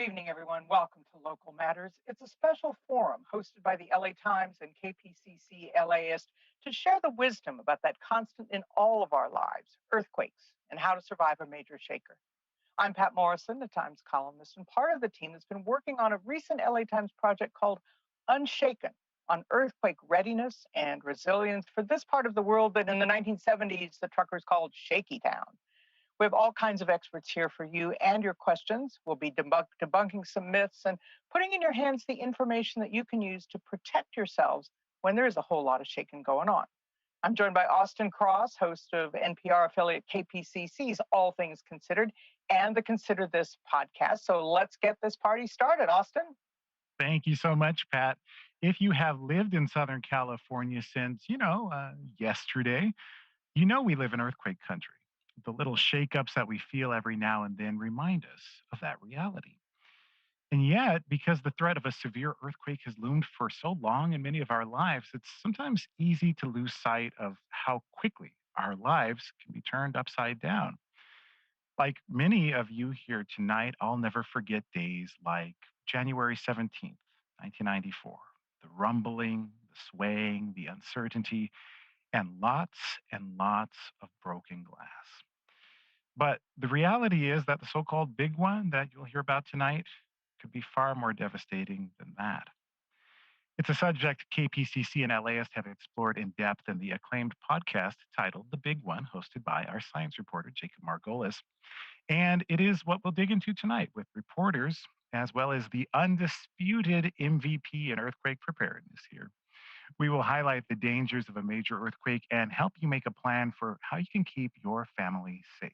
Good evening, everyone. Welcome to Local Matters. It's a special forum hosted by the LA Times and KPCC LAist to share the wisdom about that constant in all of our lives, earthquakes, and how to survive a major shaker. I'm Patt Morrison, the Times columnist, and part of the team that's been working on a recent LA Times project called Unshaken on earthquake readiness and resilience for this part of the world that in the 1970s the truckers called Shaky Town. We have all kinds of experts here for you and your questions. We'll be debunking some myths and putting in your hands the information that you can use to protect yourselves when there is a whole lot of shaking going on. I'm joined by Austin Cross, host of NPR affiliate KPCC's All Things Considered and the Consider This podcast. So let's get this party started, Austin. Thank you so much, Pat. If you have lived in Southern California since, yesterday, we live in earthquake country. The little shakeups that we feel every now and then remind us of that reality. And yet, because the threat of a severe earthquake has loomed for so long in many of our lives, it's sometimes easy to lose sight of how quickly our lives can be turned upside down. Like many of you here tonight, I'll never forget days like January 17th, 1994. The rumbling, the swaying, the uncertainty, and lots of broken glass. But the reality is that the so-called big one that you'll hear about tonight could be far more devastating than that. It's a subject KPCC and LAist have explored in depth in the acclaimed podcast titled The Big One, hosted by our science reporter, Jacob Margolis. And it is what we'll dig into tonight with reporters, as well as the undisputed MVP in earthquake preparedness here. We will highlight the dangers of a major earthquake and help you make a plan for how you can keep your family safe.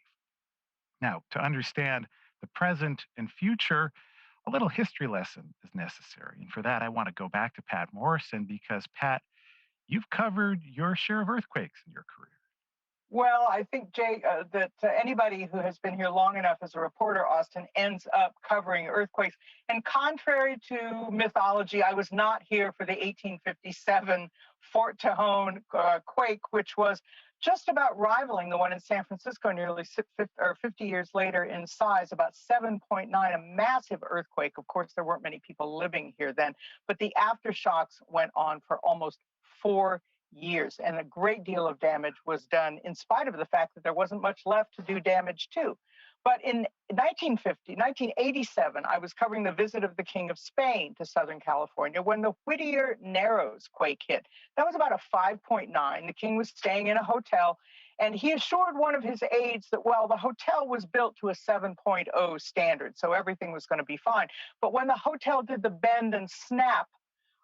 Now, to understand the present and future, a little history lesson is necessary. And for that, I want to go back to Patt Morrison because, Pat, you've covered your share of earthquakes in your career. Well, I think, Jay, that anybody who has been here long enough as a reporter, Austin, ends up covering earthquakes. And contrary to mythology, I was not here for the 1857 Fort Tejon quake, which was just about rivaling the one in San Francisco nearly 50 years later in size, about 7.9, a massive earthquake. Of course, there weren't many people living here then, but the aftershocks went on for almost 4 years, and a great deal of damage was done in spite of the fact that there wasn't much left to do damage to. But in 1987, I was covering the visit of the King of Spain to Southern California when the Whittier Narrows quake hit. That was about a 5.9. The king was staying in a hotel, and he assured one of his aides that, well, the hotel was built to a 7.0 standard, so everything was going to be fine. But when the hotel did the bend and snap,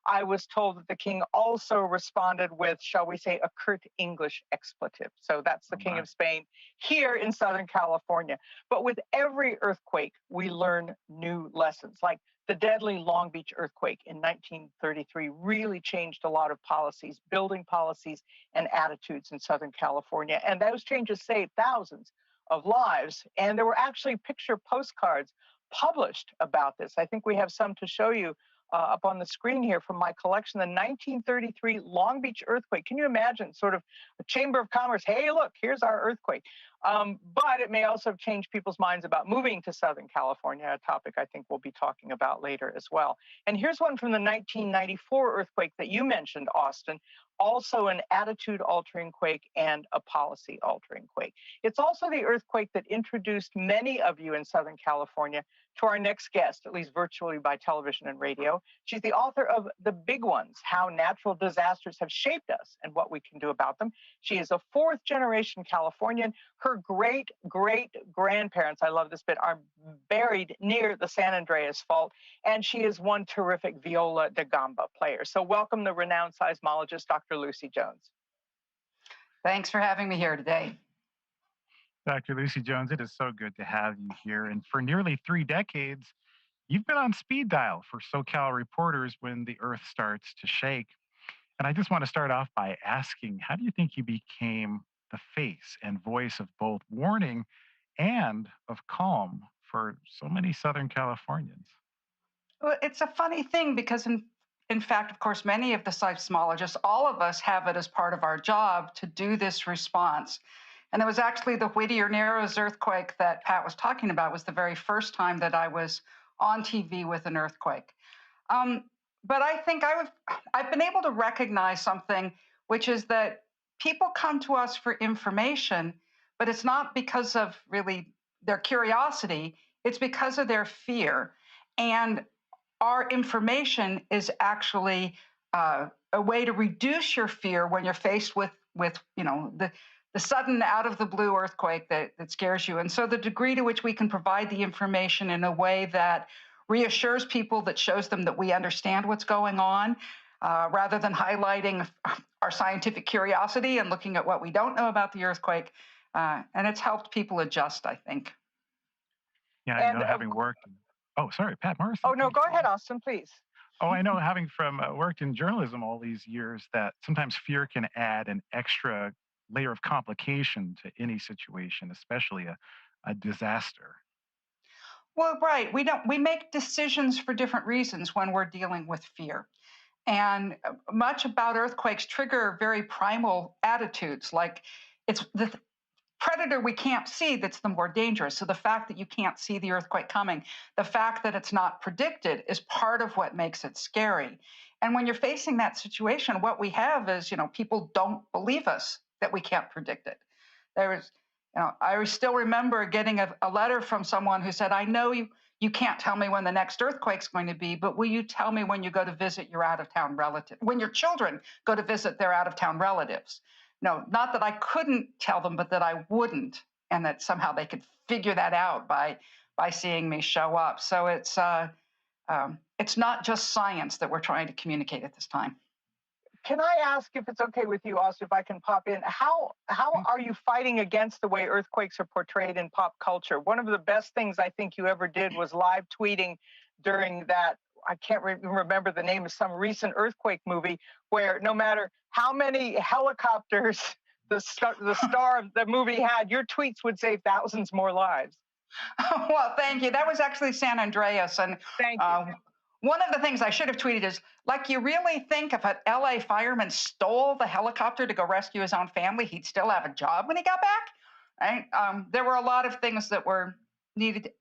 I was told that the king also responded with, shall we say, a curt English expletive. So that's the King of Spain here in Southern California. But with every earthquake, we learn new lessons. Like the deadly Long Beach earthquake in 1933 really changed a lot of policies, building policies and attitudes in Southern California. And those changes saved thousands of lives. And there were actually picture postcards published about this. I think we have some to show you up on the screen here from my collection, the 1933 Long Beach earthquake. Can you imagine sort of a Chamber of Commerce? Hey, look, here's our earthquake. But it may also have changed people's minds about moving to Southern California, a topic I think we'll be talking about later as well. And here's one from the 1994 earthquake that you mentioned, Austin, also an attitude-altering quake and a policy-altering quake. It's also the earthquake that introduced many of you in Southern California to our next guest, at least virtually by television and radio. She's the author of The Big Ones, How Natural Disasters Have Shaped Us and What We Can Do About Them. She is a fourth-generation Californian. Her great-great-grandparents, I love this bit, are buried near the San Andreas Fault, and she is one terrific viola da gamba player. So welcome the renowned seismologist, Dr. Lucy Jones. Thanks for having me here today. Dr. Lucy Jones, it is so good to have you here. And for nearly 3 decades, you've been on speed dial for SoCal reporters when the earth starts to shake. And I just want to start off by asking, how do you think you became the face and voice of both warning and of calm for so many Southern Californians? Well, it's a funny thing because in fact, of course, many of the seismologists, all of us have it as part of our job to do this response. And it was actually the Whittier Narrows earthquake that Pat was talking about was the very first time that I was on TV with an earthquake. Um, but I think I've been able to recognize something, which is that people come to us for information, but it's not because of really their curiosity, it's because of their fear. And our information is actually a way to reduce your fear when you're faced with the sudden out of the blue earthquake that scares you. And so the degree to which we can provide the information in a way that reassures people, that shows them that we understand what's going on, rather than highlighting our scientific curiosity and looking at what we don't know about the earthquake. And it's helped people adjust, I think. Yeah, I know having worked. Oh, sorry, Patt Morrison. Oh, no, please. go ahead, Austin, please. Oh, I know having worked in journalism all these years that sometimes fear can add an extra layer of complication to any situation, especially a disaster. Well, right. We make decisions for different reasons when we're dealing with fear. And much about earthquakes trigger very primal attitudes, like it's the predator we can't see that's the more dangerous. So the fact that you can't see the earthquake coming, the fact that it's not predicted is part of what makes it scary. And when you're facing that situation, what we have is, people don't believe us that we can't predict it. There was, I still remember getting a letter from someone who said, I know you can't tell me when the next earthquake's going to be, but will you tell me when you go to visit your out-of-town relative, when your children go to visit their out-of-town relatives? No, not that I couldn't tell them, but that I wouldn't, and that somehow they could figure that out by seeing me show up. So it's not just science that we're trying to communicate at this time. Can I ask, if it's okay with you, Austin, if I can pop in, how are you fighting against the way earthquakes are portrayed in pop culture? One of the best things I think you ever did was live tweeting during that, I can't remember the name of some recent earthquake movie, where no matter how many helicopters the star of the movie had, your tweets would save thousands more lives. Well, thank you. That was actually San Andreas. And thank you. One of the things I should have tweeted is, like, you really think if an LA fireman stole the helicopter to go rescue his own family, he'd still have a job when he got back? Right? There were a lot of things that were needed.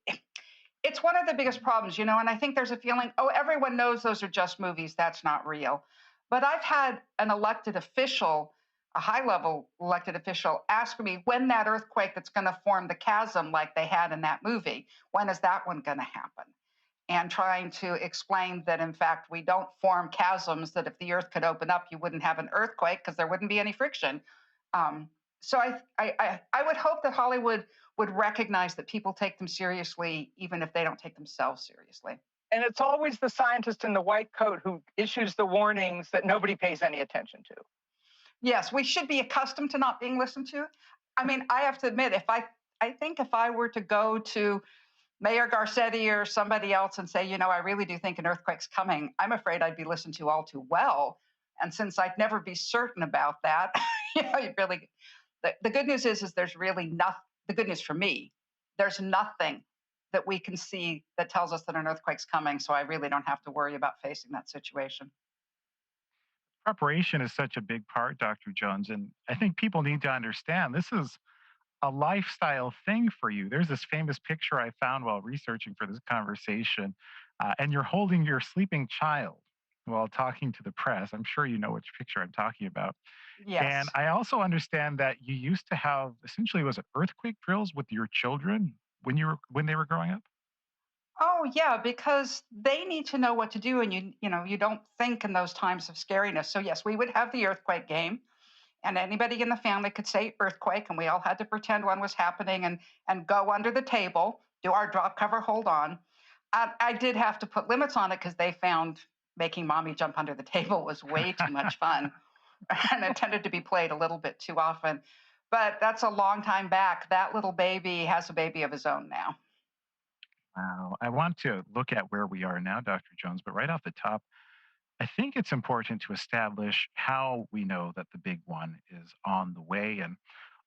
It's one of the biggest problems, and I think there's a feeling, oh, everyone knows those are just movies. That's not real. But I've had an elected official, a high-level elected official, ask me when that earthquake that's going to form the chasm like they had in that movie, when is that one going to happen? And trying to explain that, in fact, we don't form chasms, that if the earth could open up, you wouldn't have an earthquake because there wouldn't be any friction. So I would hope that Hollywood would recognize that people take them seriously, even if they don't take themselves seriously. And it's always the scientist in the white coat who issues the warnings that nobody pays any attention to. Yes, we should be accustomed to not being listened to. I mean, I have to admit, I think if I were to go to Mayor Garcetti or somebody else and say, I really do think an earthquake's coming, I'm afraid I'd be listened to all too well. And since I'd never be certain about that, you really, the good news is there's really nothing, the good news for me, there's nothing that we can see that tells us that an earthquake's coming. So I really don't have to worry about facing that situation. Preparation is such a big part, Dr. Jones. And I think people need to understand this is a lifestyle thing for you. There's this famous picture I found while researching for this conversation, and you're holding your sleeping child while talking to the press. I'm sure you know which picture I'm talking about. Yes. And I also understand that you used to have, essentially, was it earthquake drills with your children when they were growing up? Oh yeah, because they need to know what to do, and you don't think in those times of scariness. So yes, we would have the earthquake game, and anybody in the family could say earthquake, and we all had to pretend one was happening and go under the table, do our drop cover, hold on. I did have to put limits on it because they found making mommy jump under the table was way too much fun, and it tended to be played a little bit too often. But that's a long time back. That little baby has a baby of his own now. Wow. I want to look at where we are now, Dr. Jones, but right off the top, I think it's important to establish how we know that the big one is on the way. And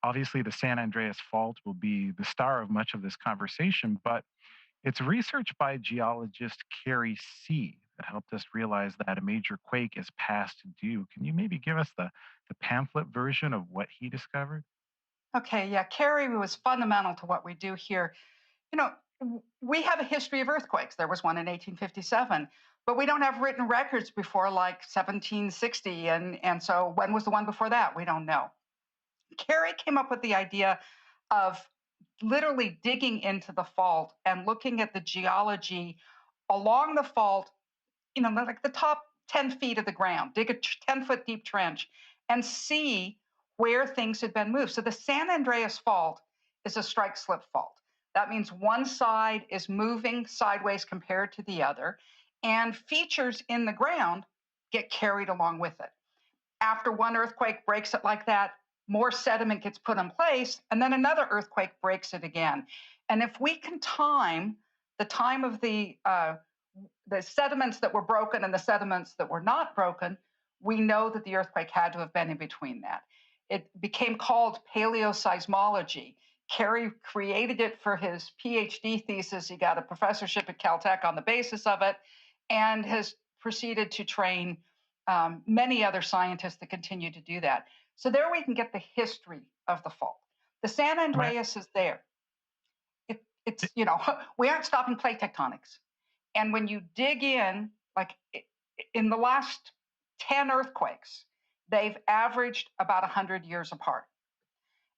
obviously, the San Andreas Fault will be the star of much of this conversation, but it's research by geologist Carrie C. that helped us realize that a major quake is past due. Can you maybe give us the pamphlet version of what he discovered? Okay, yeah, Carrie was fundamental to what we do here. We have a history of earthquakes. There was one in 1857, but we don't have written records before like 1760. And so when was the one before that? We don't know. Carey came up with the idea of literally digging into the fault and looking at the geology along the fault, like the top 10 feet of the ground, dig a 10-foot deep trench and see where things had been moved. So the San Andreas Fault is a strike slip fault. That means one side is moving sideways compared to the other, and features in the ground get carried along with it. After one earthquake breaks it like that, more sediment gets put in place, and then another earthquake breaks it again. And if we can time the time of the sediments that were broken and the sediments that were not broken, we know that the earthquake had to have been in between that. It became called paleoseismology. Carey created it for his PhD thesis. He got a professorship at Caltech on the basis of it, and has proceeded to train many other scientists that continue to do that. So there we can get the history of the fault. The San Andreas is there. It's we aren't stopping plate tectonics. And when you dig in, like in the last 10 earthquakes, they've averaged about 100 years apart.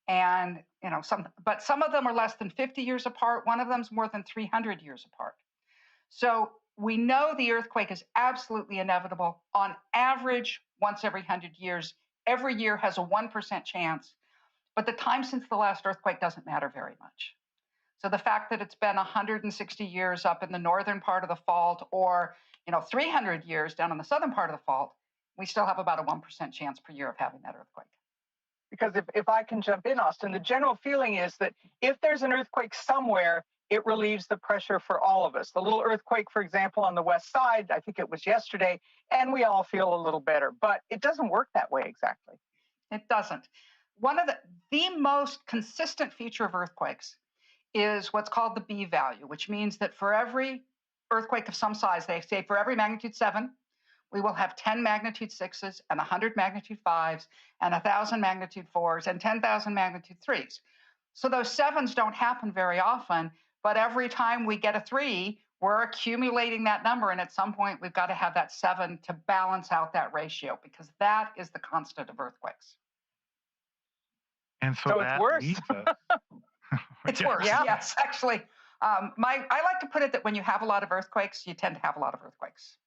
And some of them are less than 50 years apart. One of them's more than 300 years apart. So we know the earthquake is absolutely inevitable. On average, once every 100 years, every year has a 1% chance. But the time since the last earthquake doesn't matter very much. So the fact that it's been 160 years up in the northern part of the fault, or 300 years down in the southern part of the fault, we still have about a 1% chance per year of having that earthquake. Because if I can jump in, Austin, the general feeling is that if there's an earthquake somewhere, it relieves the pressure for all of us. The little earthquake, for example, on the west side, I think it was yesterday, and we all feel a little better. But it doesn't work that way exactly. It doesn't. One of the most consistent feature of earthquakes is what's called the B value, which means that for every earthquake of some size, they say for every magnitude 7, we will have 10 magnitude 6s and 100 magnitude 5s and 1,000 magnitude 4s and 10,000 magnitude 3s. So those 7s don't happen very often, but every time we get a 3, we're accumulating that number. And at some point, we've got to have that 7 to balance out that ratio, because that is the constant of earthquakes. And so it's worse. It's worse, yes, actually. I like to put it that when you have a lot of earthquakes, you tend to have a lot of earthquakes.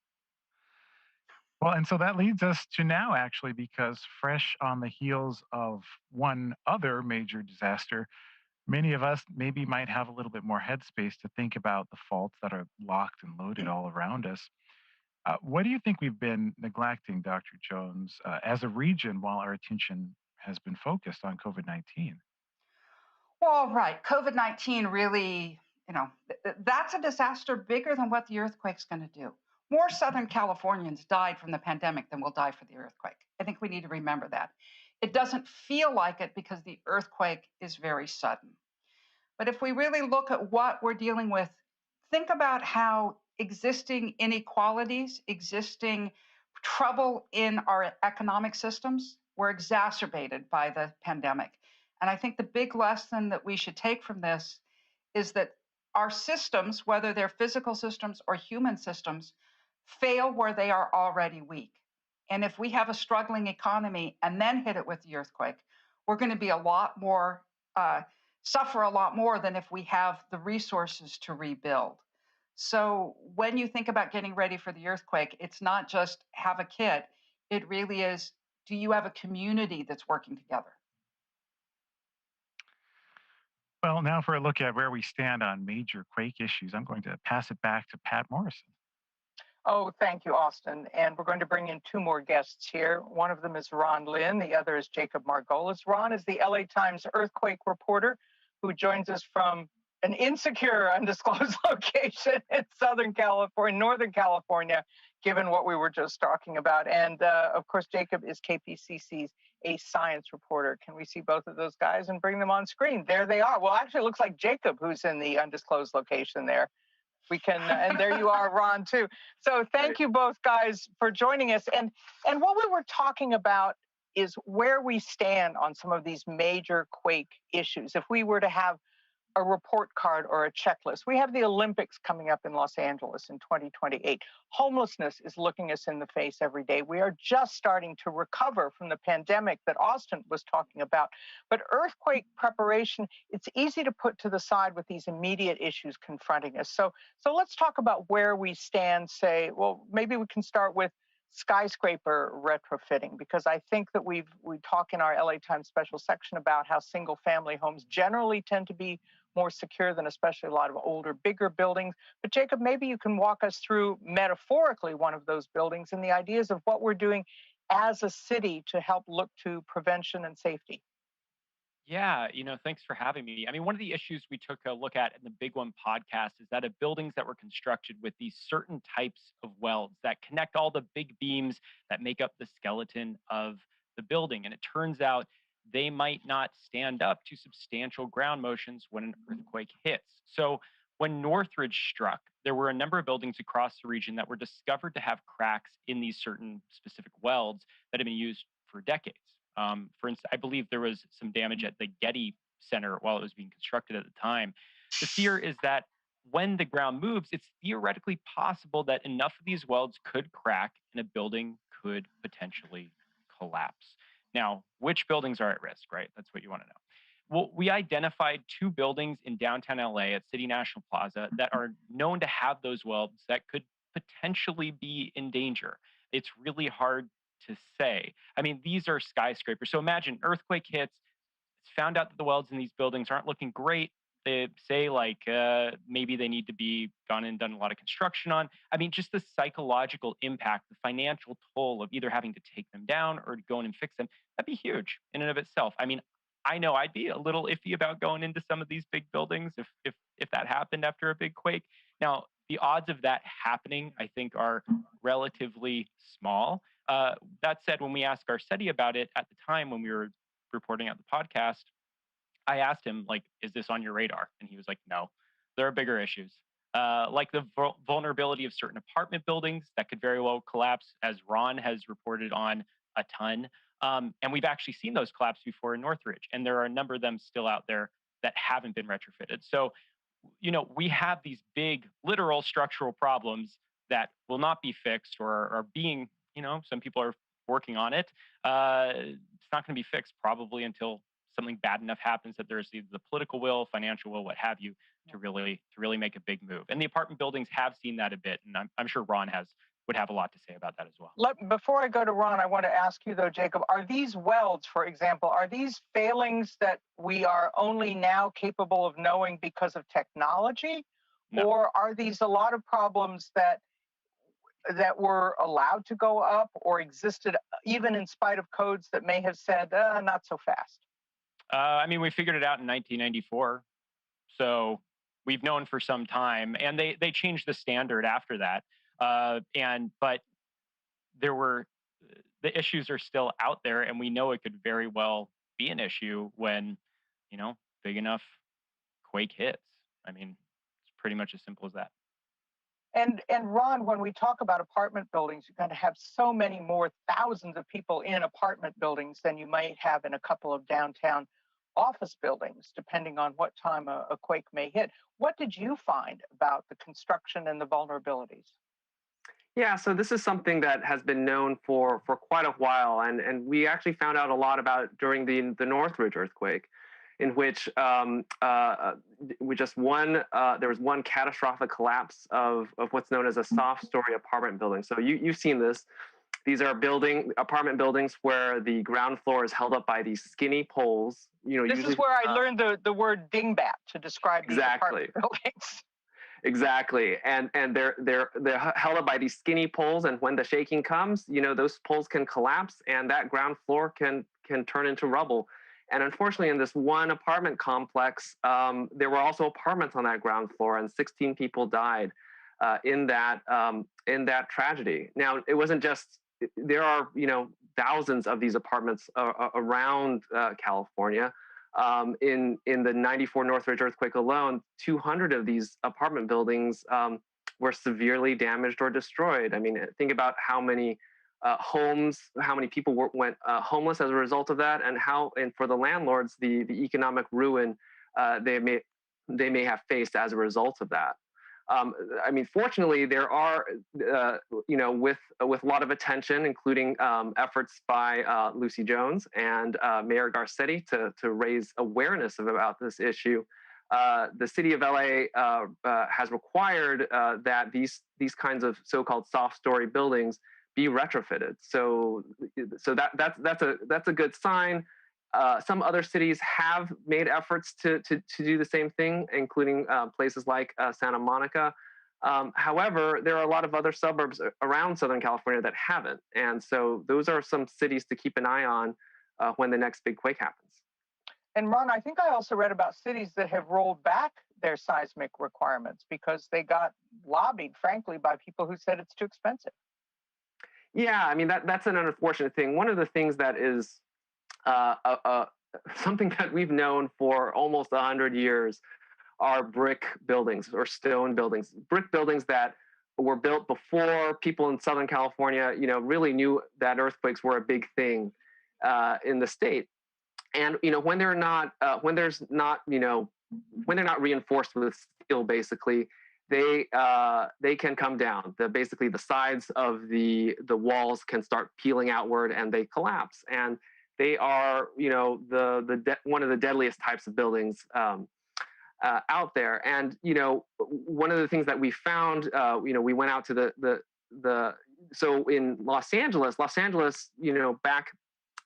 Well, and so that leads us to now, actually, because fresh on the heels of one other major disaster, many of us maybe might have a little bit more headspace to think about the faults that are locked and loaded all around us. What do you think we've been neglecting, Dr. Jones, as a region while our attention has been focused on COVID-19? Well, right. COVID-19 really, that's a disaster bigger than what the earthquake's going to do. More Southern Californians died from the pandemic than will die for the earthquake. I think we need to remember that. It doesn't feel like it because the earthquake is very sudden. But if we really look at what we're dealing with, think about how existing inequalities, existing trouble in our economic systems were exacerbated by the pandemic. And I think the big lesson that we should take from this is that our systems, whether they're physical systems or human systems, fail where they are already weak. And if we have a struggling economy and then hit it with the earthquake, we're going to be a lot more, suffer a lot more than if we have the resources to rebuild. So when you think about getting ready for the earthquake, it's not just have a kit. It really is, do you have a community that's working together? Well, now for a look at where we stand on major quake issues, I'm going to pass it back to Patt Morrison. Oh, thank you, Austin. And we're going to bring in 2 more guests here. One of them is Ron Lin. The other is Jacob Margolis. Ron is the LA Times earthquake reporter who joins us from an insecure, undisclosed location in Southern California, Northern California, given what we were just talking about. And of course, Jacob is KPCC's a science reporter. Can we see both of those guys and bring them on screen? There they are. Well, actually, it looks like Jacob, who's in the undisclosed location there. We can, and there you are, Ron, too. So thank you both guys for joining us. And what we were talking about is where we stand on some of these major quake issues. If we were to have a report card or a checklist. We have the Olympics coming up in Los Angeles in 2028. Homelessness is looking us in the face every day. We are just starting to recover from the pandemic that Austin was talking about. But earthquake preparation, it's easy to put to the side with these immediate issues confronting us. So let's talk about where we stand, say, well, maybe we can start with skyscraper retrofitting, because I think that we talk in our LA Times special section about how single family homes generally tend to be more secure than especially a lot of older, bigger buildings. But Jacob, maybe you can walk us through metaphorically one of those buildings and the ideas of what we're doing as a city to help look to prevention and safety. Yeah, thanks for having me. I mean, one of the issues we took a look at in the Big One podcast is that of buildings that were constructed with these certain types of welds that connect all the big beams that make up the skeleton of the building. And it turns out they might not stand up to substantial ground motions when an earthquake hits. So when Northridge struck, there were a number of buildings across the region that were discovered to have cracks in these certain specific welds that had been used for decades. For instance, I believe there was some damage at the Getty Center while it was being constructed at the time. The fear is that when the ground moves, it's theoretically possible that enough of these welds could crack and a building could potentially collapse. Now, which buildings are at risk, right? That's what you want to know. Well, we identified 2 buildings in downtown LA at City National Plaza that are known to have those welds that could potentially be in danger. It's really hard to say. I mean, these are skyscrapers. So imagine earthquake hits, it's found out that the welds in these buildings aren't looking great. They say maybe they need to be gone and done a lot of construction on. I mean, just the psychological impact, the financial toll of either having to take them down or to go in and fix them, that'd be huge in and of itself. I mean, I know I'd be a little iffy about going into some of these big buildings if that happened after a big quake. Now, the odds of that happening, I think, are relatively small. That said, when we asked Garcetti about it at the time when we were reporting out the podcast, I asked him, is this on your radar? And he was like, no, there are bigger issues. Like the vulnerability of certain apartment buildings that could very well collapse, as Ron has reported on a ton. And we've actually seen those collapse before in Northridge. And there are a number of them still out there that haven't been retrofitted. So, we have these big literal structural problems that will not be fixed or are being, some people are working on it. It's not going to be fixed probably until something bad enough happens that there's either the political will, financial will, what have you, to really make a big move. And the apartment buildings have seen that a bit, and I'm sure Ron would have a lot to say about that as well. Before I go to Ron, I want to ask you though, Jacob, are these welds, for example, are these failings that we are only now capable of knowing because of technology? No. Or are these a lot of problems that were allowed to go up or existed even in spite of codes that may have said, not so fast? I mean, we figured it out in 1994. So we've known for some time, and they changed the standard after that. But the issues are still out there, and we know it could very well be an issue when, big enough quake hits. I mean, it's pretty much as simple as that. And Ron, when we talk about apartment buildings, you're going to have so many more thousands of people in apartment buildings than you might have in a couple of downtown office buildings, depending on what time a quake may hit. What did you find about the construction and the vulnerabilities? Yeah, so this is something that has been known for quite a while, and we actually found out a lot about it during the Northridge earthquake, in which we just there was one catastrophic collapse of what's known as a soft story apartment building. So you've seen this. These are apartment buildings where the ground floor is held up by these skinny poles. This is where I learned the word dingbat to describe these apartment buildings. Exactly, and they're held up by these skinny poles, and when the shaking comes, those poles can collapse, and that ground floor can turn into rubble. And unfortunately, in this one apartment complex, there were also apartments on that ground floor, and 16 people died in that tragedy. Now, it wasn't just. There are thousands of these apartments around California. In the 94 Northridge earthquake alone, 200 of these apartment buildings were severely damaged or destroyed. I mean, think about how many homes, how many people went homeless as a result of that, and for the landlords, the economic ruin they they may have faced as a result of that. I mean, fortunately, there are, with a lot of attention, including efforts by Lucy Jones and Mayor Garcetti to raise awareness about this issue. The city of LA has required that these kinds of so-called soft story buildings be retrofitted. So that's a good sign. Some other cities have made efforts to do the same thing, including places like Santa Monica. However, there are a lot of other suburbs around Southern California that haven't. And so those are some cities to keep an eye on when the next big quake happens. And Ron, I think I also read about cities that have rolled back their seismic requirements because they got lobbied, frankly, by people who said it's too expensive. Yeah, I mean, that's an unfortunate thing. One of the things that is something that we've known for almost 100 years are brick buildings or stone buildings, brick buildings that were built before people in Southern California, really knew that earthquakes were a big thing in the state. And when they're not reinforced with steel, basically, they can come down. Basically, the sides of the walls can start peeling outward, and they collapse. And they are, one of the deadliest types of buildings out there. And one of the things that we found, we went out to so in Los Angeles, back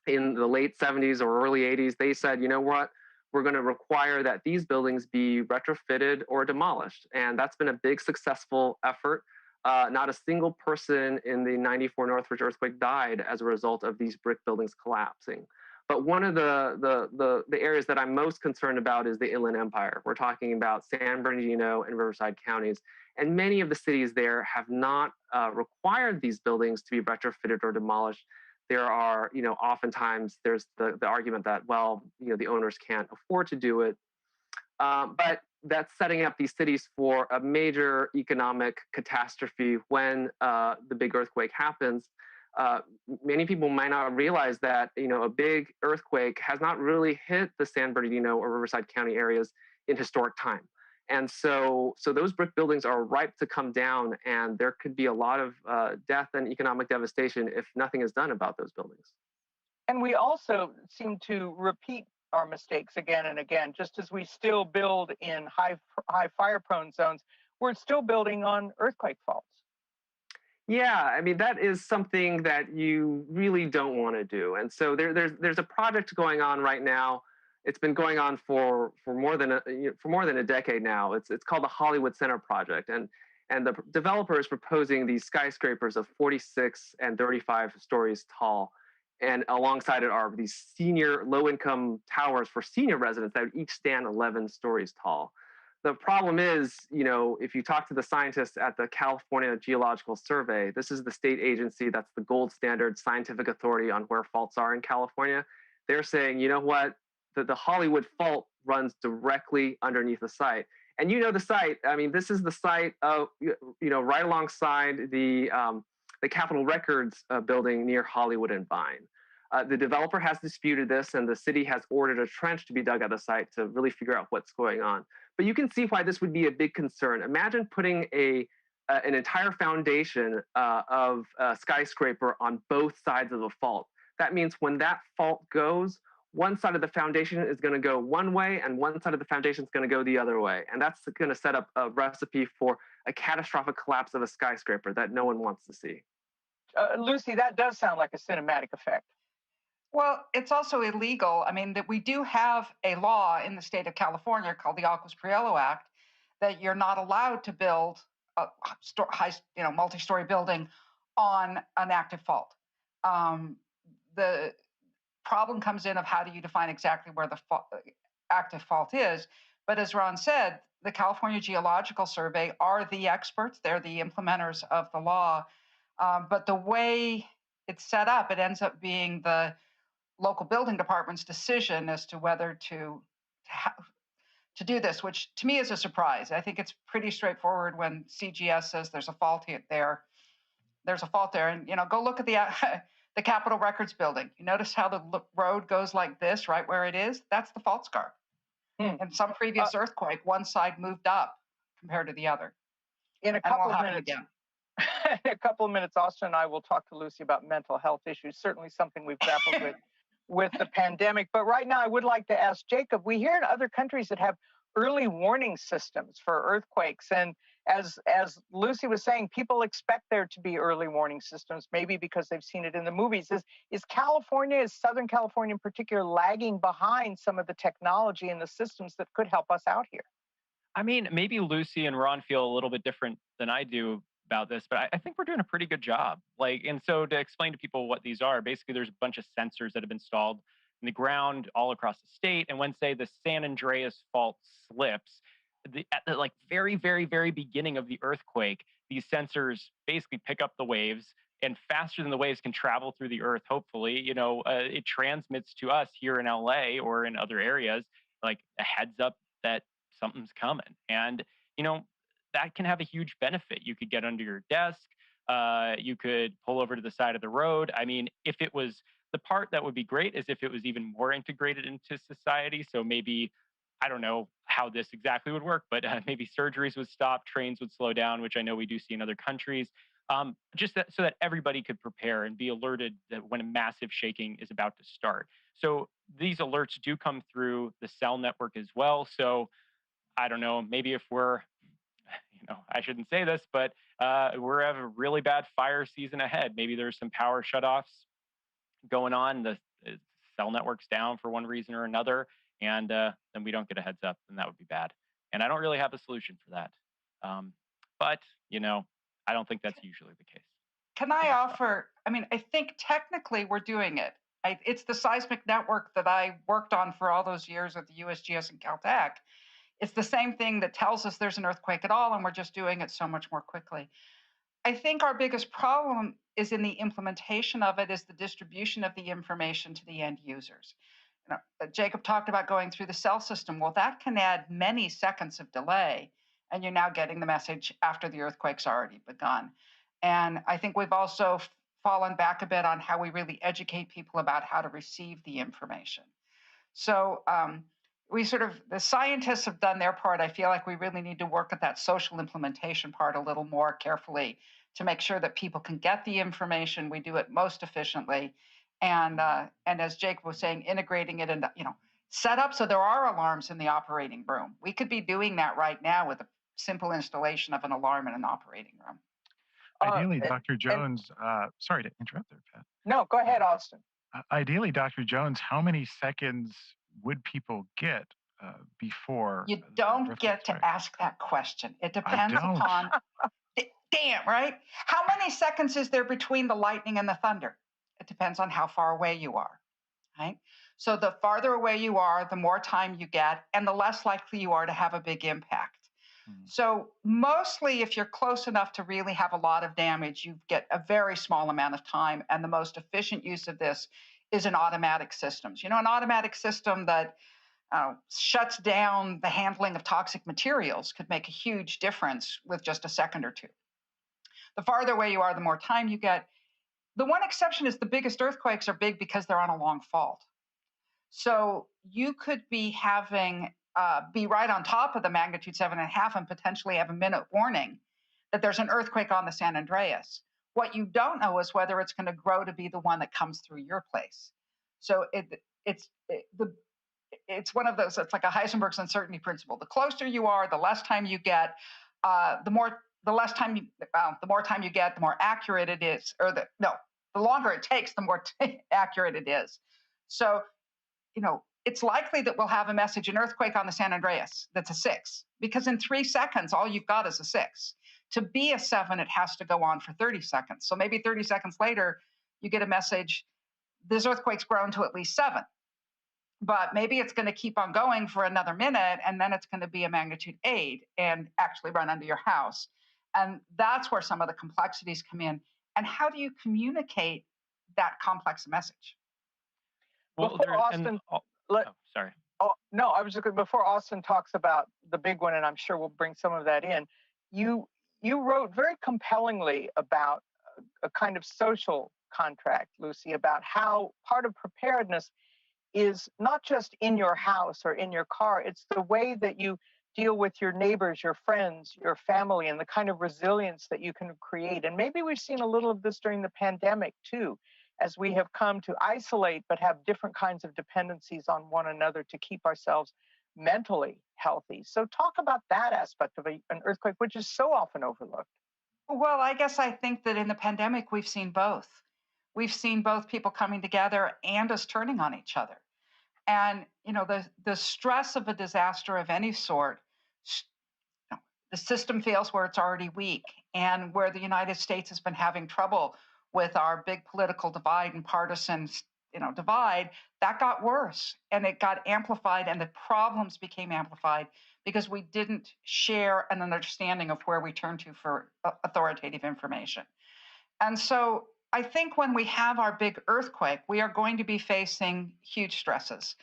in the late 70s or early 80s, they said, you know what, we're going to require that these buildings be retrofitted or demolished. And that's been a big successful effort. Not a single person in the 94 Northridge earthquake died as a result of these brick buildings collapsing. But one of the areas that I'm most concerned about is the Inland Empire. We're talking about San Bernardino and Riverside counties. And many of the cities there have not required these buildings to be retrofitted or demolished. There are, oftentimes there's the argument that, well, the owners can't afford to do it. But that's setting up these cities for a major economic catastrophe when the big earthquake happens. Many people might not realize that, a big earthquake has not really hit the San Bernardino or Riverside County areas in historic time. And so those brick buildings are ripe to come down, and there could be a lot of death and economic devastation if nothing is done about those buildings. And we also seem to repeat our mistakes again and again. Just as we still build in high fire-prone zones, we're still building on earthquake faults. Yeah, I mean, that is something that you really don't want to do. And so there's a project going on right now. It's been going on for more than a decade now. It's called the Hollywood Center Project, and the developer is proposing these skyscrapers of 46 and 35 stories tall, and alongside it are these senior low-income towers for senior residents that would each stand 11 stories tall. The problem is, if you talk to the scientists at the California Geological Survey, this is the state agency that's the gold standard scientific authority on where faults are in California. They're saying, you know what, the Hollywood fault runs directly underneath the site. And the site, I mean, this is the site of, right alongside the Capitol Records building near Hollywood and Vine. The developer has disputed this, and the city has ordered a trench to be dug at the site to really figure out what's going on. But you can see why this would be a big concern. Imagine putting an entire foundation of a skyscraper on both sides of the fault. That means when that fault goes, one side of the foundation is going to go one way, and one side of the foundation is going to go the other way. And that's going to set up a recipe for a catastrophic collapse of a skyscraper that no one wants to see. Lucy, that does sound like a cinematic effect. Well, it's also illegal. I mean, that we do have a law in the state of California called the Alcos-Priello Act that you're not allowed to build a multi-story building on an active fault. The problem comes in of how do you define exactly where the active fault is. But as Ron said, the California Geological Survey are the experts. They're the implementers of the law. But the way it's set up, it ends up being the local building department's decision as to whether to do this, which to me is a surprise. I think it's pretty straightforward when CGS says there's a fault there. There's a fault there, and go look at the Capitol Records building. You notice how the road goes like this, right where it is? That's the fault scar. In some previous earthquake, one side moved up compared to the other. In a couple of minutes, again. in a couple of minutes, Austin and I will talk to Lucy about mental health issues. Certainly something we've grappled with the pandemic. But right now, I would like to ask Jacob. We hear in other countries that have early warning systems for earthquakes, and as Lucy was saying, people expect there to be early warning systems, maybe because they've seen it in the movies. Is California, is Southern California in particular, lagging behind some of the technology and the systems that could help us out here? I mean, maybe Lucy and Ron feel a little bit different than I do about this, but I think we're doing a pretty good job. And so to explain to people what these are, basically there's a bunch of sensors that have been installed in the ground all across the state. And when, say, the San Andreas fault slips, at the very, very, very beginning of the earthquake, these sensors basically pick up the waves, and faster than the waves can travel through the earth, hopefully, it transmits to us here in LA or in other areas, like a heads up that something's coming. And, that can have a huge benefit. You could get under your desk. You could pull over to the side of the road. I mean, if it was, the part that would be great is if it was even more integrated into society. So maybe, I don't know how this exactly would work, but maybe surgeries would stop, trains would slow down, which I know we do see in other countries. Just so that everybody could prepare and be alerted that when a massive shaking is about to start. So these alerts do come through the cell network as well. So I don't know, maybe if we're, I shouldn't say this, but we're having a really bad fire season ahead. Maybe there's some power shutoffs going on. The cell network's down for one reason or another, and then we don't get a heads up, and that would be bad. And I don't really have a solution for that. But, I don't think that's usually the case. Can I offer? I mean, I think technically we're doing it. It's the seismic network that I worked on for all those years at the USGS and Caltech. It's the same thing that tells us there's an earthquake at all, and we're just doing it so much more quickly. I think our biggest problem is in the implementation of it, is the distribution of the information to the end users. Jacob talked about going through the cell system. Well, that can add many seconds of delay, and you're now getting the message after the earthquake's already begun. And I think we've also fallen back a bit on how we really educate people about how to receive the information. So the scientists have done their part. I feel like we really need to work at that social implementation part a little more carefully to make sure that people can get the information. We do it most efficiently. And as Jacob was saying, integrating it into, set up so there are alarms in the operating room. We could be doing that right now with a simple installation of an alarm in an operating room. Ideally, Dr. Jones, sorry to interrupt there, Pat. No, go ahead, Austin. Ideally, Dr. Jones, how many seconds would people get before? You don't get to ask that question. It depends upon, damn, right? How many seconds is there between the lightning and the thunder? It depends on how far away you are, right? So the farther away you are, the more time you get, and the less likely you are to have a big impact. So mostly if you're close enough to really have a lot of damage, you get a very small amount of time. And the most efficient use of this is in automatic systems. An automatic system that shuts down the handling of toxic materials could make a huge difference with just a second or two. The farther away you are, the more time you get. The one exception is the biggest earthquakes are big because they're on a long fault. So you could be having be right on top of the magnitude 7.5 and potentially have a minute warning that there's an earthquake on the San Andreas. What you don't know is whether it's going to grow to be the one that comes through your place. So it's one of those. It's like a Heisenberg's uncertainty principle. The closer you are, the less time you get. The more time you get, the more accurate it is. The longer it takes, the more accurate it is. So, it's likely that we'll have a message, an earthquake on the San Andreas, that's a 6, because in 3 seconds, all you've got is a 6. To be a 7, it has to go on for 30 seconds. So maybe 30 seconds later, you get a message, this earthquake's grown to at least 7. But maybe it's going to keep on going for another minute, and then it's going to be a magnitude 8 and actually run under your house. And that's where some of the complexities come in. And how do you communicate that complex message? Well, sorry. Oh, no, I was just going, before Austin talks about the big one, and I'm sure we'll bring some of that in, you wrote very compellingly about a kind of social contract, Lucy, about how part of preparedness is not just in your house or in your car, it's the way that you deal with your neighbors, your friends, your family, and the kind of resilience that you can create. And maybe we've seen a little of this during the pandemic too, as we have come to isolate but have different kinds of dependencies on one another to keep ourselves mentally healthy. So talk about that aspect of an earthquake, which is so often overlooked. Well, I guess I think that in the pandemic, we've seen both. We've seen both people coming together and us turning on each other. And, the stress of a disaster of any sort, the system fails where it's already weak, and where the United States has been having trouble with our big political divide and partisan divide, that got worse and it got amplified, and the problems became amplified because we didn't share an understanding of where we turn to for authoritative information. And so I think when we have our big earthquake, we are going to be facing huge stresses.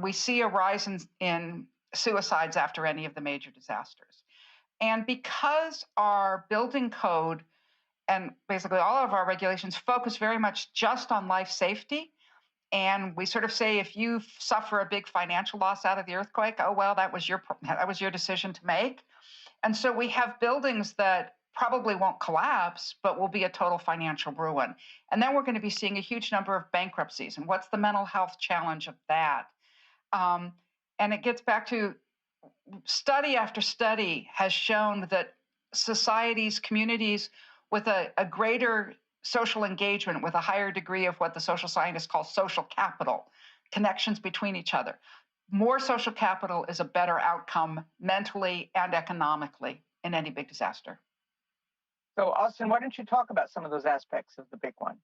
We see a rise in suicides after any of the major disasters. And because our building code and basically all of our regulations focus very much just on life safety, and we sort of say, if you suffer a big financial loss out of the earthquake, oh, well, that was your decision to make. And so we have buildings that probably won't collapse, but will be a total financial ruin. And then we're going to be seeing a huge number of bankruptcies. And what's the mental health challenge of that? And it gets back to study after study has shown that societies, communities with a greater social engagement, with a higher degree of what the social scientists call social capital, connections between each other. More social capital is a better outcome mentally and economically in any big disaster. So, Austin, why don't you talk about some of those aspects of the big one?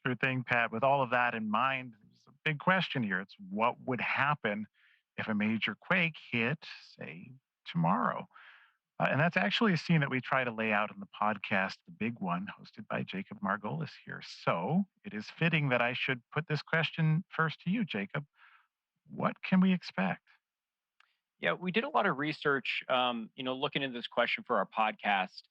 Sure thing, Pat. With all of that in mind, there's a big question here. It's what would happen if a major quake hit, say, tomorrow? And that's actually a scene that we try to lay out in the podcast, The Big One, hosted by Jacob Margolis here. So it is fitting that I should put this question first to you, Jacob. What can we expect? Yeah, we did a lot of research, looking into this question for our podcast,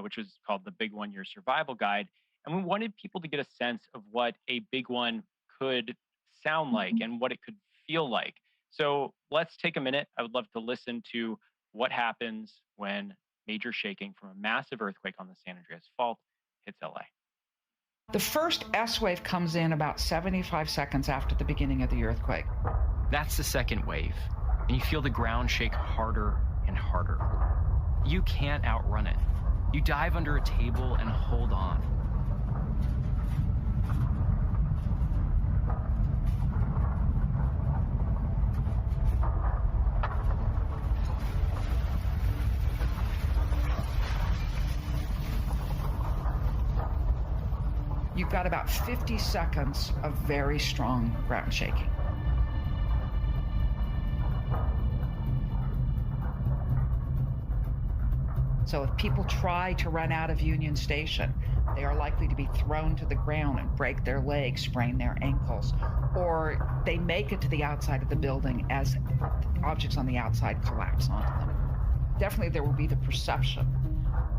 which was called the Big One Year Survival Guide. And we wanted people to get a sense of what a big one could sound like and what it could feel like. So let's take a minute. I would love to listen to what happens when major shaking from a massive earthquake on the San Andreas Fault hits LA. The first S wave comes in about 75 seconds after the beginning of the earthquake. That's the second wave, and you feel the ground shake harder and harder. You can't outrun it. You dive under a table and hold on. You've got about 50 seconds of very strong ground shaking. So if people try to run out of Union Station, they are likely to be thrown to the ground and break their legs, sprain their ankles, or they make it to the outside of the building as objects on the outside collapse onto them. Definitely there will be the perception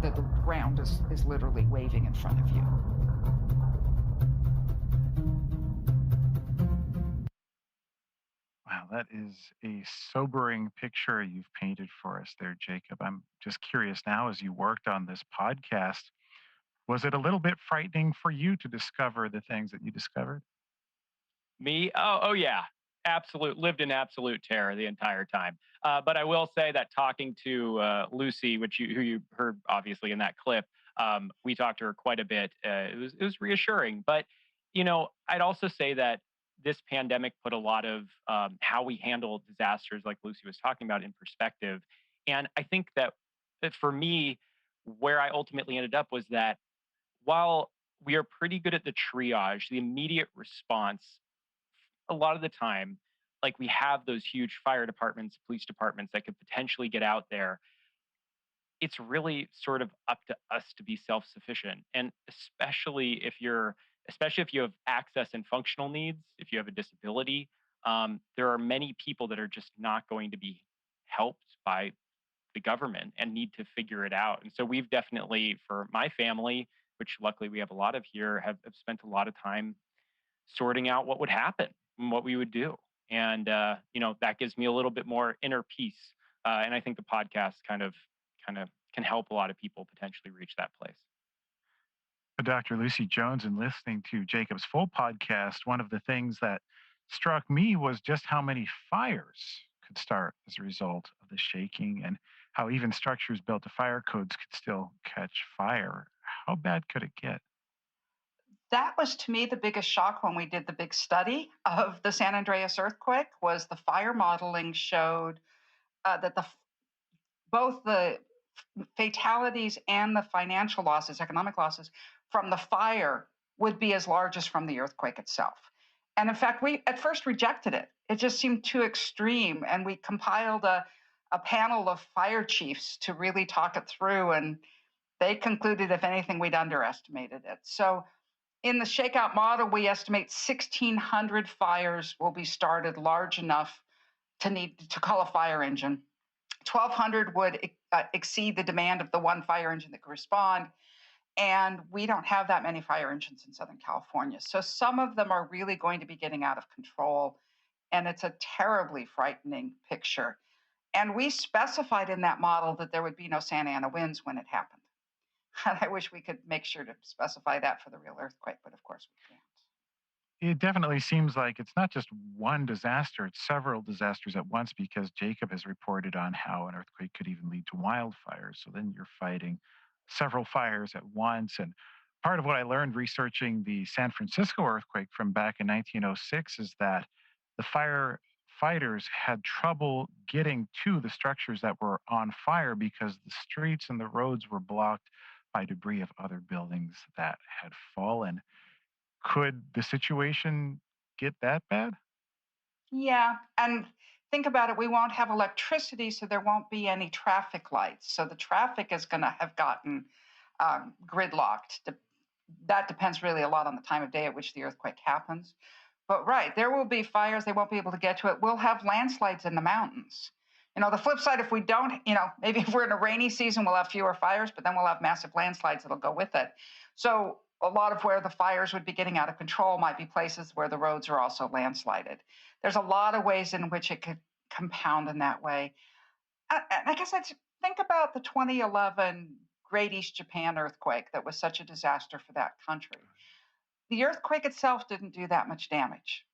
that the ground is literally waving in front of you. Wow, that is a sobering picture you've painted for us there, Jacob. I'm just curious now, as you worked on this podcast, was it a little bit frightening for you to discover the things that you discovered? Me? Oh yeah, absolute. Lived in absolute terror the entire time. But I will say that talking to Lucy, who you heard obviously in that clip, we talked to her quite a bit. It was reassuring. But I'd also say that this pandemic put a lot of how we handle disasters, like Lucy was talking about, in perspective. And I think that for me, where I ultimately ended up was that while we are pretty good at the triage, the immediate response, a lot of the time, like we have those huge fire departments, police departments that could potentially get out there. It's really sort of up to us to be self-sufficient. And especially if you have access and functional needs, if you have a disability, there are many people that are just not going to be helped by the government and need to figure it out. And so we've definitely, for my family, which luckily we have a lot of here, have spent a lot of time sorting out what would happen what we would do. And, that gives me a little bit more inner peace. And I think the podcast kind of can help a lot of people potentially reach that place. Dr. Lucy Jones, and listening to Jacob's full podcast, one of the things that struck me was just how many fires could start as a result of the shaking, and how even structures built to fire codes could still catch fire. How bad could it get? That was, to me, the biggest shock when we did the big study of the San Andreas earthquake. Was the fire modeling showed that both the fatalities and the financial losses, economic losses from the fire would be as large as from the earthquake itself. And in fact, we at first rejected it. It just seemed too extreme. And we compiled a panel of fire chiefs to really talk it through. And they concluded, if anything, we'd underestimated it. So in the shakeout model, we estimate 1,600 fires will be started large enough to need to call a fire engine. 1,200 would exceed the demand of the one fire engine that could respond. And we don't have that many fire engines in Southern California. So some of them are really going to be getting out of control. And it's a terribly frightening picture. And we specified in that model that there would be no Santa Ana winds when it happened. And I wish we could make sure to specify that for the real earthquake, but of course we can't. It definitely seems like it's not just one disaster, it's several disasters at once, because Jacob has reported on how an earthquake could even lead to wildfires. So then you're fighting several fires at once. And part of what I learned researching the San Francisco earthquake from back in 1906 is that the firefighters had trouble getting to the structures that were on fire because the streets and the roads were blocked by debris of other buildings that had fallen. Could the situation get that bad? Yeah, and think about it. We won't have electricity, so there won't be any traffic lights. So the traffic is going to have gotten gridlocked. That depends really a lot on the time of day at which the earthquake happens. But right, there will be fires. They won't be able to get to it. We'll have landslides in the mountains. The flip side, if we don't, maybe if we're in a rainy season, we'll have fewer fires, but then we'll have massive landslides that'll go with it. So a lot of where the fires would be getting out of control might be places where the roads are also landslided. There's a lot of ways in which it could compound in that way. And I guess I'd think about the 2011 Great East Japan earthquake that was such a disaster for that country. The earthquake itself didn't do that much damage.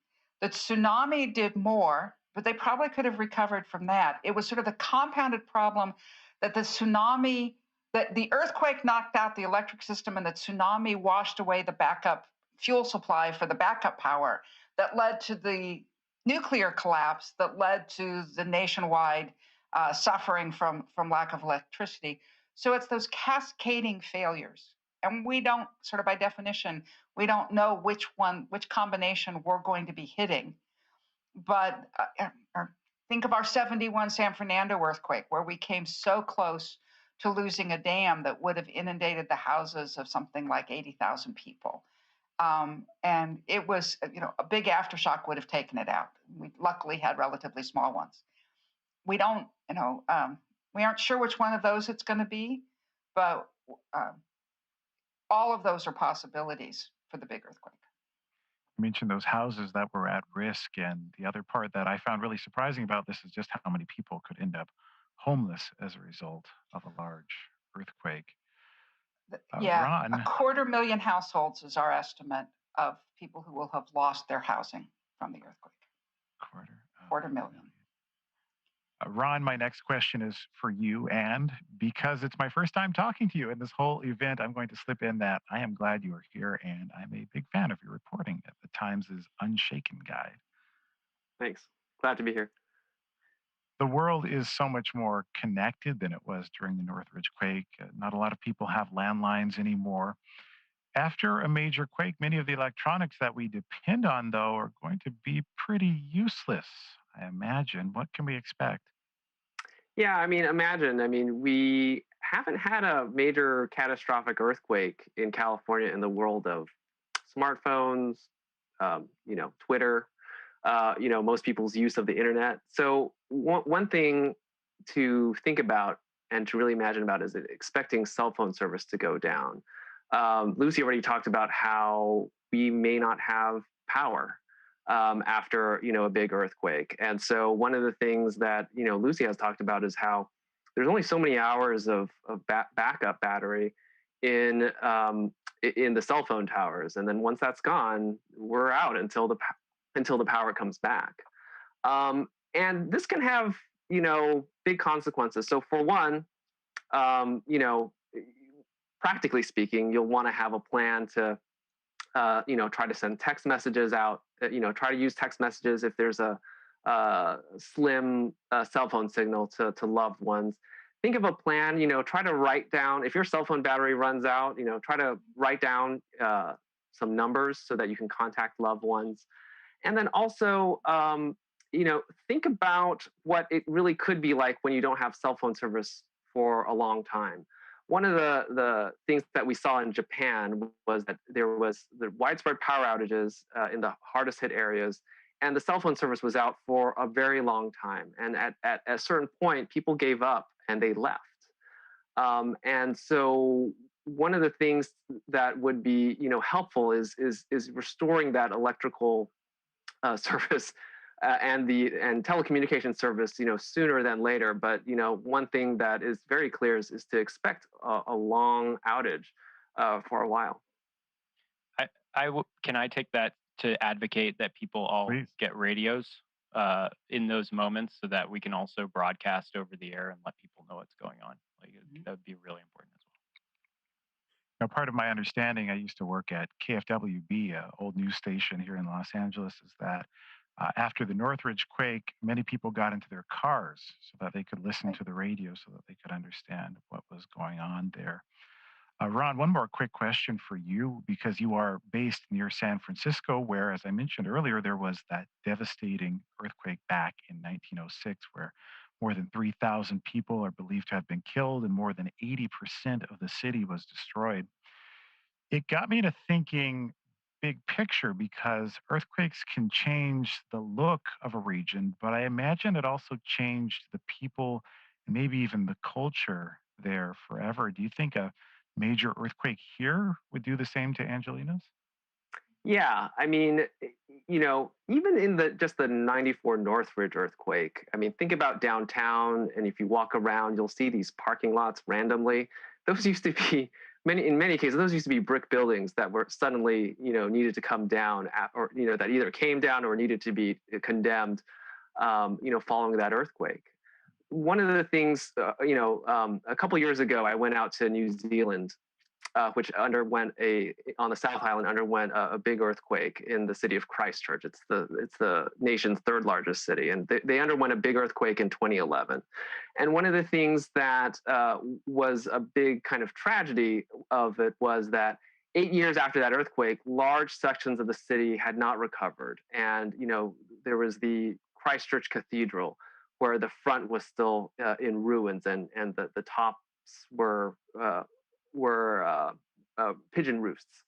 The tsunami did more, but they probably could have recovered from that. It was sort of the compounded problem that the earthquake knocked out the electric system, and the tsunami washed away the backup fuel supply for the backup power that led to the nuclear collapse, that led to the nationwide suffering from lack of electricity. So it's those cascading failures. And we don't, sort of by definition, we don't know which combination we're going to be hitting. But think of our 71 San Fernando earthquake, where we came so close to losing a dam that would have inundated the houses of something like 80,000 people. And it was, a big aftershock would have taken it out. We luckily had relatively small ones. We don't, we aren't sure which one of those it's going to be, but all of those are possibilities for the big earthquake. You mentioned those houses that were at risk. And the other part that I found really surprising about this is just how many people could end up homeless as a result of a large earthquake. Ron, 250,000 households is our estimate of people who will have lost their housing from the earthquake. Quarter million. Ron, my next question is for you. And because it's my first time talking to you in this whole event, I'm going to slip in that I am glad you are here, and I'm a big fan of your reporting at the Times' Unshaken Guide. Thanks. Glad to be here. The world is so much more connected than it was during the Northridge quake. Not a lot of people have landlines anymore. After a major quake, many of the electronics that we depend on, though, are going to be pretty useless, I imagine. What can we expect? Yeah, imagine. We haven't had a major catastrophic earthquake in California in the world of smartphones, Twitter, most people's use of the internet. So one thing to think about and to really imagine about is expecting cell phone service to go down. Lucy already talked about how we may not have power. after, a big earthquake. And so one of the things that, Lucy has talked about is how there's only so many hours of backup battery in the cell phone towers. And then once that's gone, we're out until the power comes back. And this can have, big consequences. So for one, practically speaking, you'll want to have a plan to, try to send text messages out, try to use text messages if there's a slim cell phone signal to loved ones. Think of a plan, try to write down, if your cell phone battery runs out, try to write down some numbers so that you can contact loved ones. And then also, think about what it really could be like when you don't have cell phone service for a long time. One of the things that we saw in Japan was that there was the widespread power outages in the hardest hit areas, and the cell phone service was out for a very long time. And at a certain point, people gave up and they left. And so one of the things that would be helpful is restoring that electrical service and telecommunication service, sooner than later. But one thing that is very clear is to expect a long outage for a while. Can I take that to advocate that people all get radios in those moments so that we can also broadcast over the air and let people know what's going on? That would be really important as well. Now, part of my understanding, I used to work at KFWB, an old news station here in Los Angeles, is that after the Northridge quake, many people got into their cars so that they could listen to the radio so that they could understand what was going on there. Ron, one more quick question for you, because you are based near San Francisco, where, as I mentioned earlier, there was that devastating earthquake back in 1906, where more than 3,000 people are believed to have been killed and more than 80% of the city was destroyed. It got me to thinking big picture, because earthquakes can change the look of a region, but I imagine it also changed the people and maybe even the culture there forever. Do you think a major earthquake here would do the same to Angelinos? Yeah, I mean, even in just the 94 Northridge earthquake, I mean, think about downtown, and if you walk around, you'll see these parking lots randomly. Those used to be, in many cases, those used to be brick buildings that were suddenly, needed to come down, or, that either came down or needed to be condemned, following that earthquake. One of the things, a couple of years ago, I went out to New Zealand, which on the South Island underwent a big earthquake in the city of Christchurch. It's the nation's third largest city, and they underwent a big earthquake in 2011. And one of the things that was a big kind of tragedy of it was that 8 years after that earthquake, large sections of the city had not recovered, and there was the Christchurch Cathedral, where the front was still in ruins, and the tops were pigeon roosts,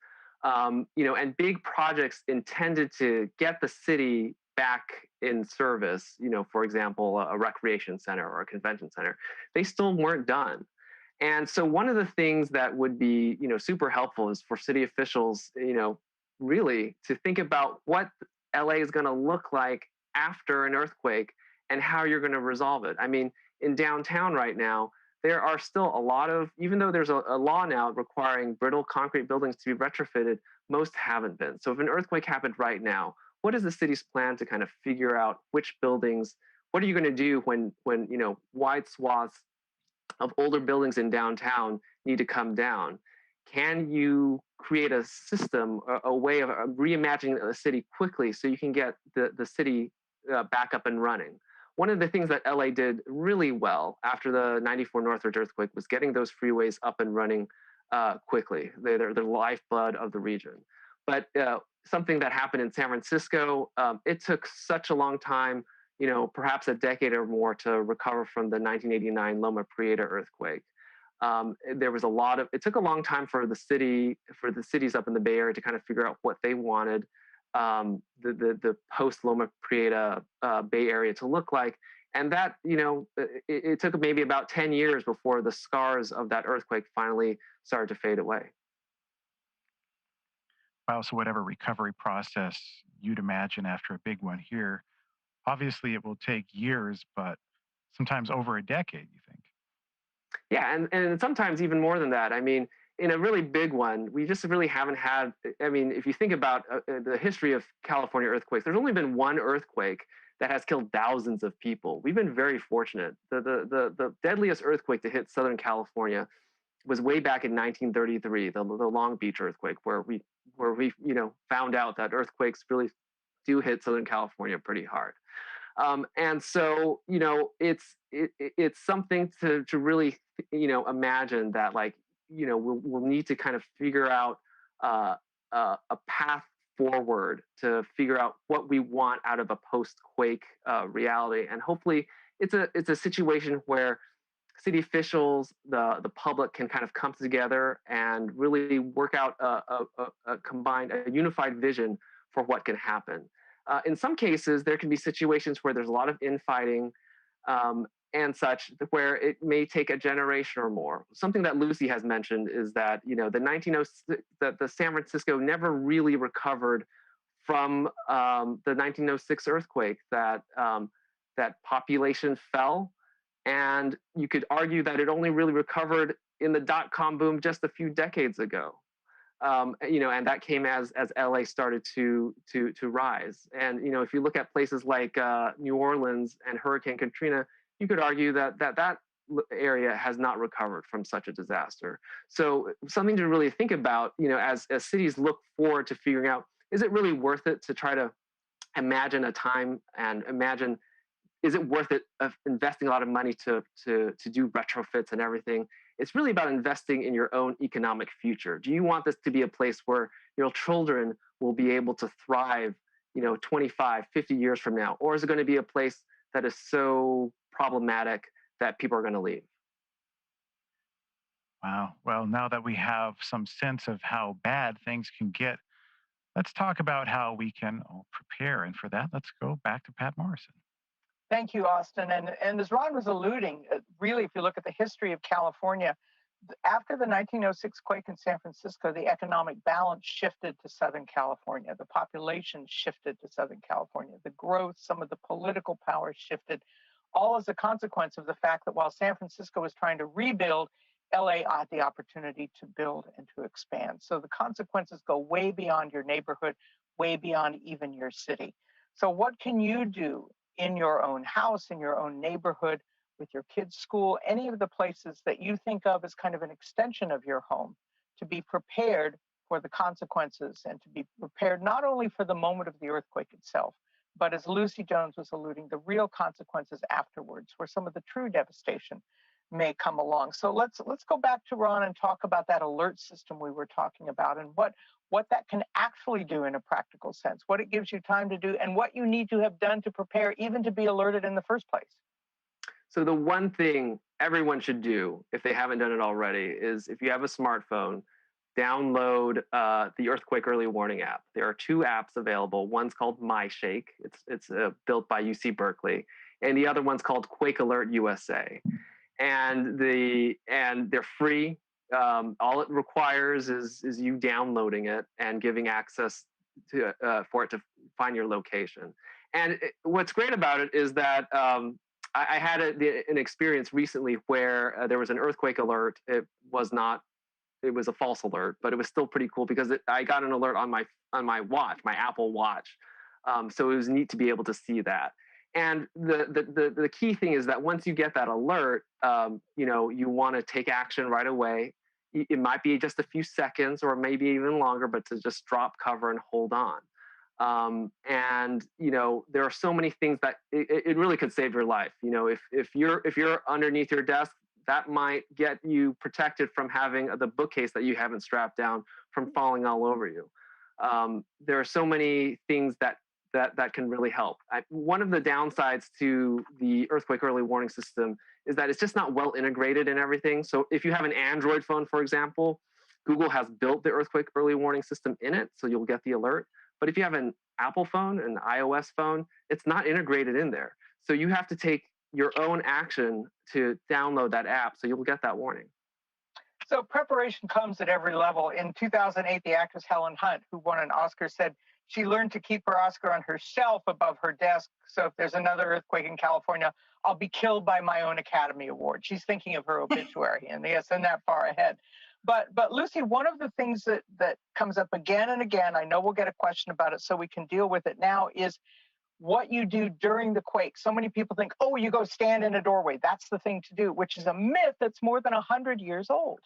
and big projects intended to get the city back in service, for example, a recreation center or a convention center, they still weren't done. And so one of the things that would be, super helpful is for city officials, really to think about what LA is going to look like after an earthquake and how you're going to resolve it. I mean, in downtown right now, there are still a lot of, even though there's a law now requiring brittle concrete buildings to be retrofitted, most haven't been. So if an earthquake happened right now, what is the city's plan to kind of figure out which buildings, what are you going to do when wide swaths of older buildings in downtown need to come down? Can you create a system, a way of reimagining the city quickly so you can get the city back up and running? One of the things that LA did really well after the 94 Northridge earthquake was getting those freeways up and running quickly. They're the lifeblood of the region. But something that happened in San Francisco, it took such a long time, perhaps a decade or more, to recover from the 1989 Loma Prieta earthquake. There was it took a long time for the cities up in the Bay Area to kind of figure out what they wanted the post Loma Prieta Bay Area to look like. And that, it took maybe about 10 years before the scars of that earthquake finally started to fade away. Wow, so whatever recovery process you'd imagine after a big one here. Obviously, it will take years, but sometimes over a decade, you think? Yeah, and sometimes even more than that. I mean, in a really big one, we just really haven't had. I mean, if you think about the history of California earthquakes, there's only been one earthquake that has killed thousands of people. We've been very fortunate. The deadliest earthquake to hit Southern California was way back in 1933, the Long Beach earthquake, where we found out that earthquakes really do hit Southern California pretty hard. And so, it's something to really, imagine that, like, we'll need to kind of figure out a path forward to figure out what we want out of a post-quake reality. And hopefully it's a situation where city officials, the public can kind of come together and really work out a combined, a unified vision for what can happen. In some cases, there can be situations where there's a lot of infighting and such, where it may take a generation or more. Something that Lucy has mentioned is that the San Francisco never really recovered from the 1906 earthquake. That population fell, and you could argue that it only really recovered in the dot-com boom just a few decades ago. And that came as LA started to rise. And if you look at places like New Orleans and Hurricane Katrina, you could argue that area has not recovered from such a disaster. So something to really think about, as cities look forward to figuring out, is it really worth it to try to imagine a time and imagine, is it worth it of investing a lot of money to do retrofits and everything? It's really about investing in your own economic future. Do you want this to be a place where your children will be able to thrive, 25, 50 years from now? Or is it going to be a place that is so problematic that people are going to leave? Wow. Well, now that we have some sense of how bad things can get, let's talk about how we can all prepare. And for that, let's go back to Patt Morrison. Thank you, Austin. And as Ron was alluding, really, if you look at the history of California, after the 1906 quake in San Francisco, the economic balance shifted to Southern California. The population shifted to Southern California. The growth, some of the political power shifted, all as a consequence of the fact that while San Francisco was trying to rebuild, LA had the opportunity to build and to expand. So the consequences go way beyond your neighborhood, way beyond even your city. So what can you do in your own house, in your own neighborhood, with your kids' school, any of the places that you think of as kind of an extension of your home, to be prepared for the consequences and to be prepared not only for the moment of the earthquake itself, but as Lucy Jones was alluding, the real consequences afterwards, where some of the true devastation may come along. So let's go back to Ron and talk about that alert system we were talking about, and what that can actually do in a practical sense, what it gives you time to do, and what you need to have done to prepare even to be alerted in the first place. So the one thing everyone should do, if they haven't done it already, is if you have a smartphone, download the Earthquake Early Warning app. There are two apps available. One's called MyShake. It's built by UC Berkeley, and the other one's called Quake Alert USA. And they're free. All it requires is you downloading it and giving access to for it to find your location. And what's great about it is that I had an experience recently where there was an earthquake alert. It was a false alert, but it was still pretty cool because I got an alert on my watch, my Apple Watch. So it was neat to be able to see that. And the key thing is that once you get that alert, you want to take action right away. It might be just a few seconds or maybe even longer, but to just drop cover and hold on. There are so many things that it really could save your life. If you're underneath your desk, that might get you protected from having the bookcase that you haven't strapped down from falling all over you. There are so many things that can really help. One of the downsides to the earthquake early warning system is that it's just not well integrated in everything. So if you have an Android phone, for example, Google has built the earthquake early warning system in it, so you'll get the alert. But if you have an Apple phone, an iOS phone, it's not integrated in there. So you have to take your own action to download that app so you'll get that warning. So preparation comes at every level. In 2008, the actress Helen Hunt, who won an Oscar, said She learned to keep her Oscar on her shelf above her desk. So if there's another earthquake in California, I'll be killed by my own Academy Award. She's thinking of her obituary, and yes, and that far ahead. But Lucy, one of the things that comes up again and again, I know we'll get a question about it, so we can deal with it now, is what you do during the quake. So many people think, oh, you go stand in a doorway. That's the thing to do, which is a myth that's more than 100 years old.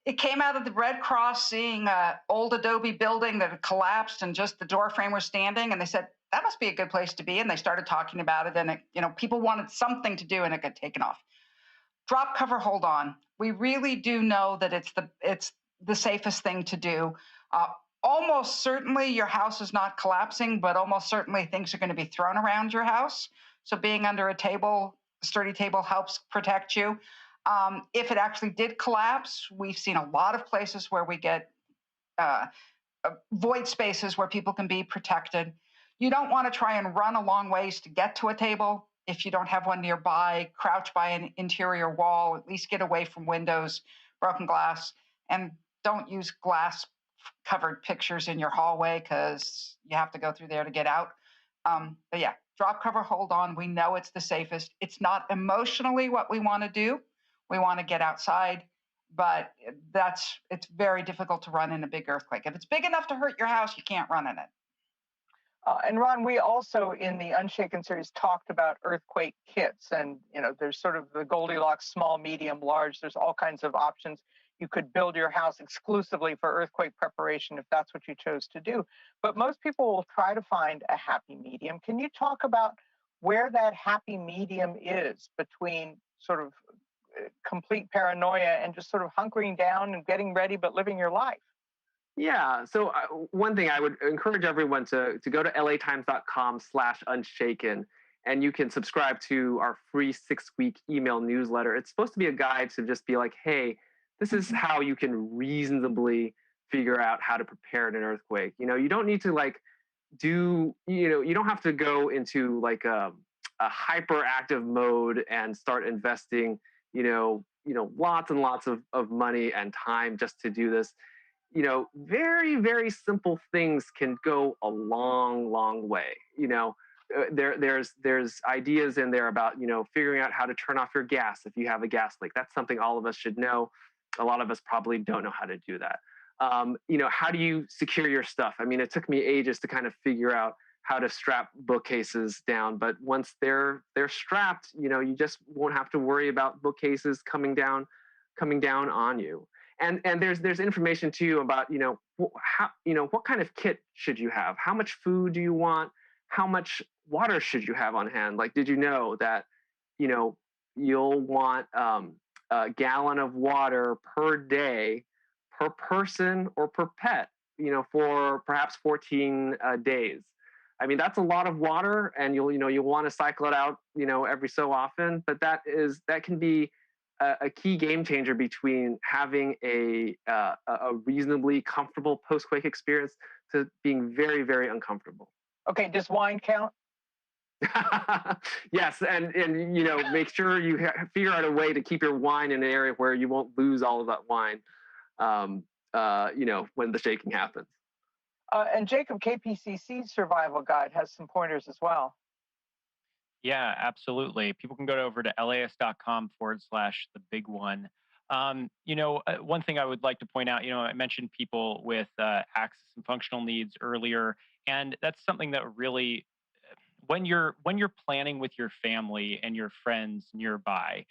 It came out of the Red Cross seeing an old adobe building that had collapsed and just the door frame was standing. And they said, that must be a good place to be. And they started talking about it. And it, people wanted something to do, and it got taken off. Drop, cover, hold on. We really do know that it's the safest thing to do. Almost certainly your house is not collapsing, but almost certainly things are going to be thrown around your house. So being under a sturdy table helps protect you. If it actually did collapse, we've seen a lot of places where we get void spaces where people can be protected. You don't want to try and run a long ways to get to a table. If you don't have one nearby, crouch by an interior wall, at least get away from windows, broken glass, and don't use glass-covered pictures in your hallway because you have to go through there to get out. But yeah, drop, cover, hold on. We know it's the safest. It's not emotionally what we want to do. We want to get outside, but it's very difficult to run in a big earthquake. If it's big enough to hurt your house, you can't run in it. And Ron, we also in the Unshaken series talked about earthquake kits, and there's sort of the Goldilocks, small, medium, large. There's all kinds of options. You could build your house exclusively for earthquake preparation if that's what you chose to do. But most people will try to find a happy medium. Can you talk about where that happy medium is between sort of complete paranoia and just sort of hunkering down and getting ready but living your life? Yeah. So one thing I would encourage everyone to go to latimes.com/unshaken, and you can subscribe to our free 6-week email newsletter. It's supposed to be a guide to just be like, hey, this is how you can reasonably figure out how to prepare in an earthquake. You don't need to you don't have to go into like a hyperactive mode and start investing, lots and lots of money and time just to do this. Very, very simple things can go a long, long way. There's ideas in there about, figuring out how to turn off your gas if you have a gas leak. That's something all of us should know. A lot of us probably don't know how to do that. How do you secure your stuff? I mean, it took me ages to kind of figure out how to strap bookcases down, but once they're strapped, you just won't have to worry about bookcases coming down on you. And there's information too about how what kind of kit should you have? How much food do you want? How much water should you have on hand? Like, did you know that you'll want a gallon of water per day per person or per pet? For perhaps 14 days. I mean, that's a lot of water, and you'll want to cycle it out every so often. But that can be a key game changer between having a reasonably comfortable post-quake experience to being very, very uncomfortable. Okay, does wine count? Yes, and make sure you figure out a way to keep your wine in an area where you won't lose all of that wine, when the shaking happens. And Jacob, KPCC's survival guide has some pointers as well. Yeah, absolutely. People can go over to las.com/the-big-one. One thing I would like to point out, I mentioned people with access and functional needs earlier, and that's something that really, when you're planning with your family and your friends nearby,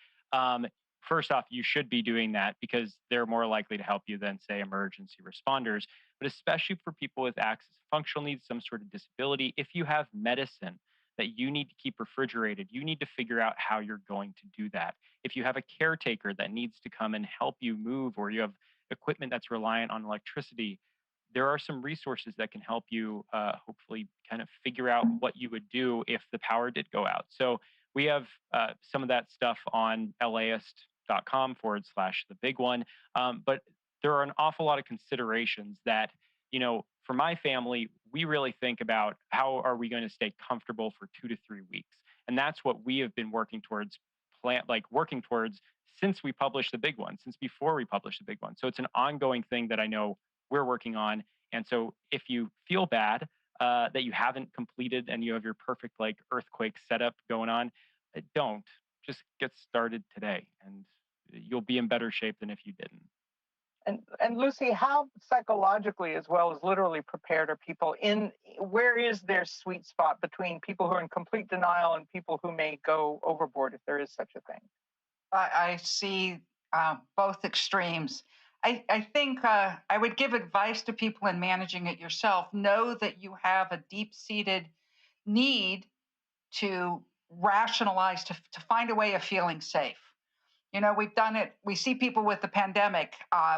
first off, you should be doing that because they're more likely to help you than, say, emergency responders. But especially for people with access and functional needs, some sort of disability, if you have medicine that you need to keep refrigerated, you need to figure out how you're going to do that. If you have a caretaker that needs to come and help you move, or you have equipment that's reliant on electricity, there are some resources that can help you hopefully kind of figure out what you would do if the power did go out. So we have some of that stuff on las.com/the-big-one. But there are an awful lot of considerations that, for my family, we really think about how are we going to stay comfortable for 2 to 3 weeks. And that's what we have been working towards since we published the big one, since before we published the big one. So it's an ongoing thing that I know we're working on. And so if you feel bad that you haven't completed and you have your perfect like earthquake setup going on, don't. Just get started today and you'll be in better shape than if you didn't. And Lucy, how psychologically as well as literally prepared are people where is their sweet spot between people who are in complete denial and people who may go overboard, if there is such a thing? I see both extremes. I think I would give advice to people in managing it yourself. Know that you have a deep-seated need to rationalize, to find a way of feeling safe. You know, we've done it. We see people with the pandemic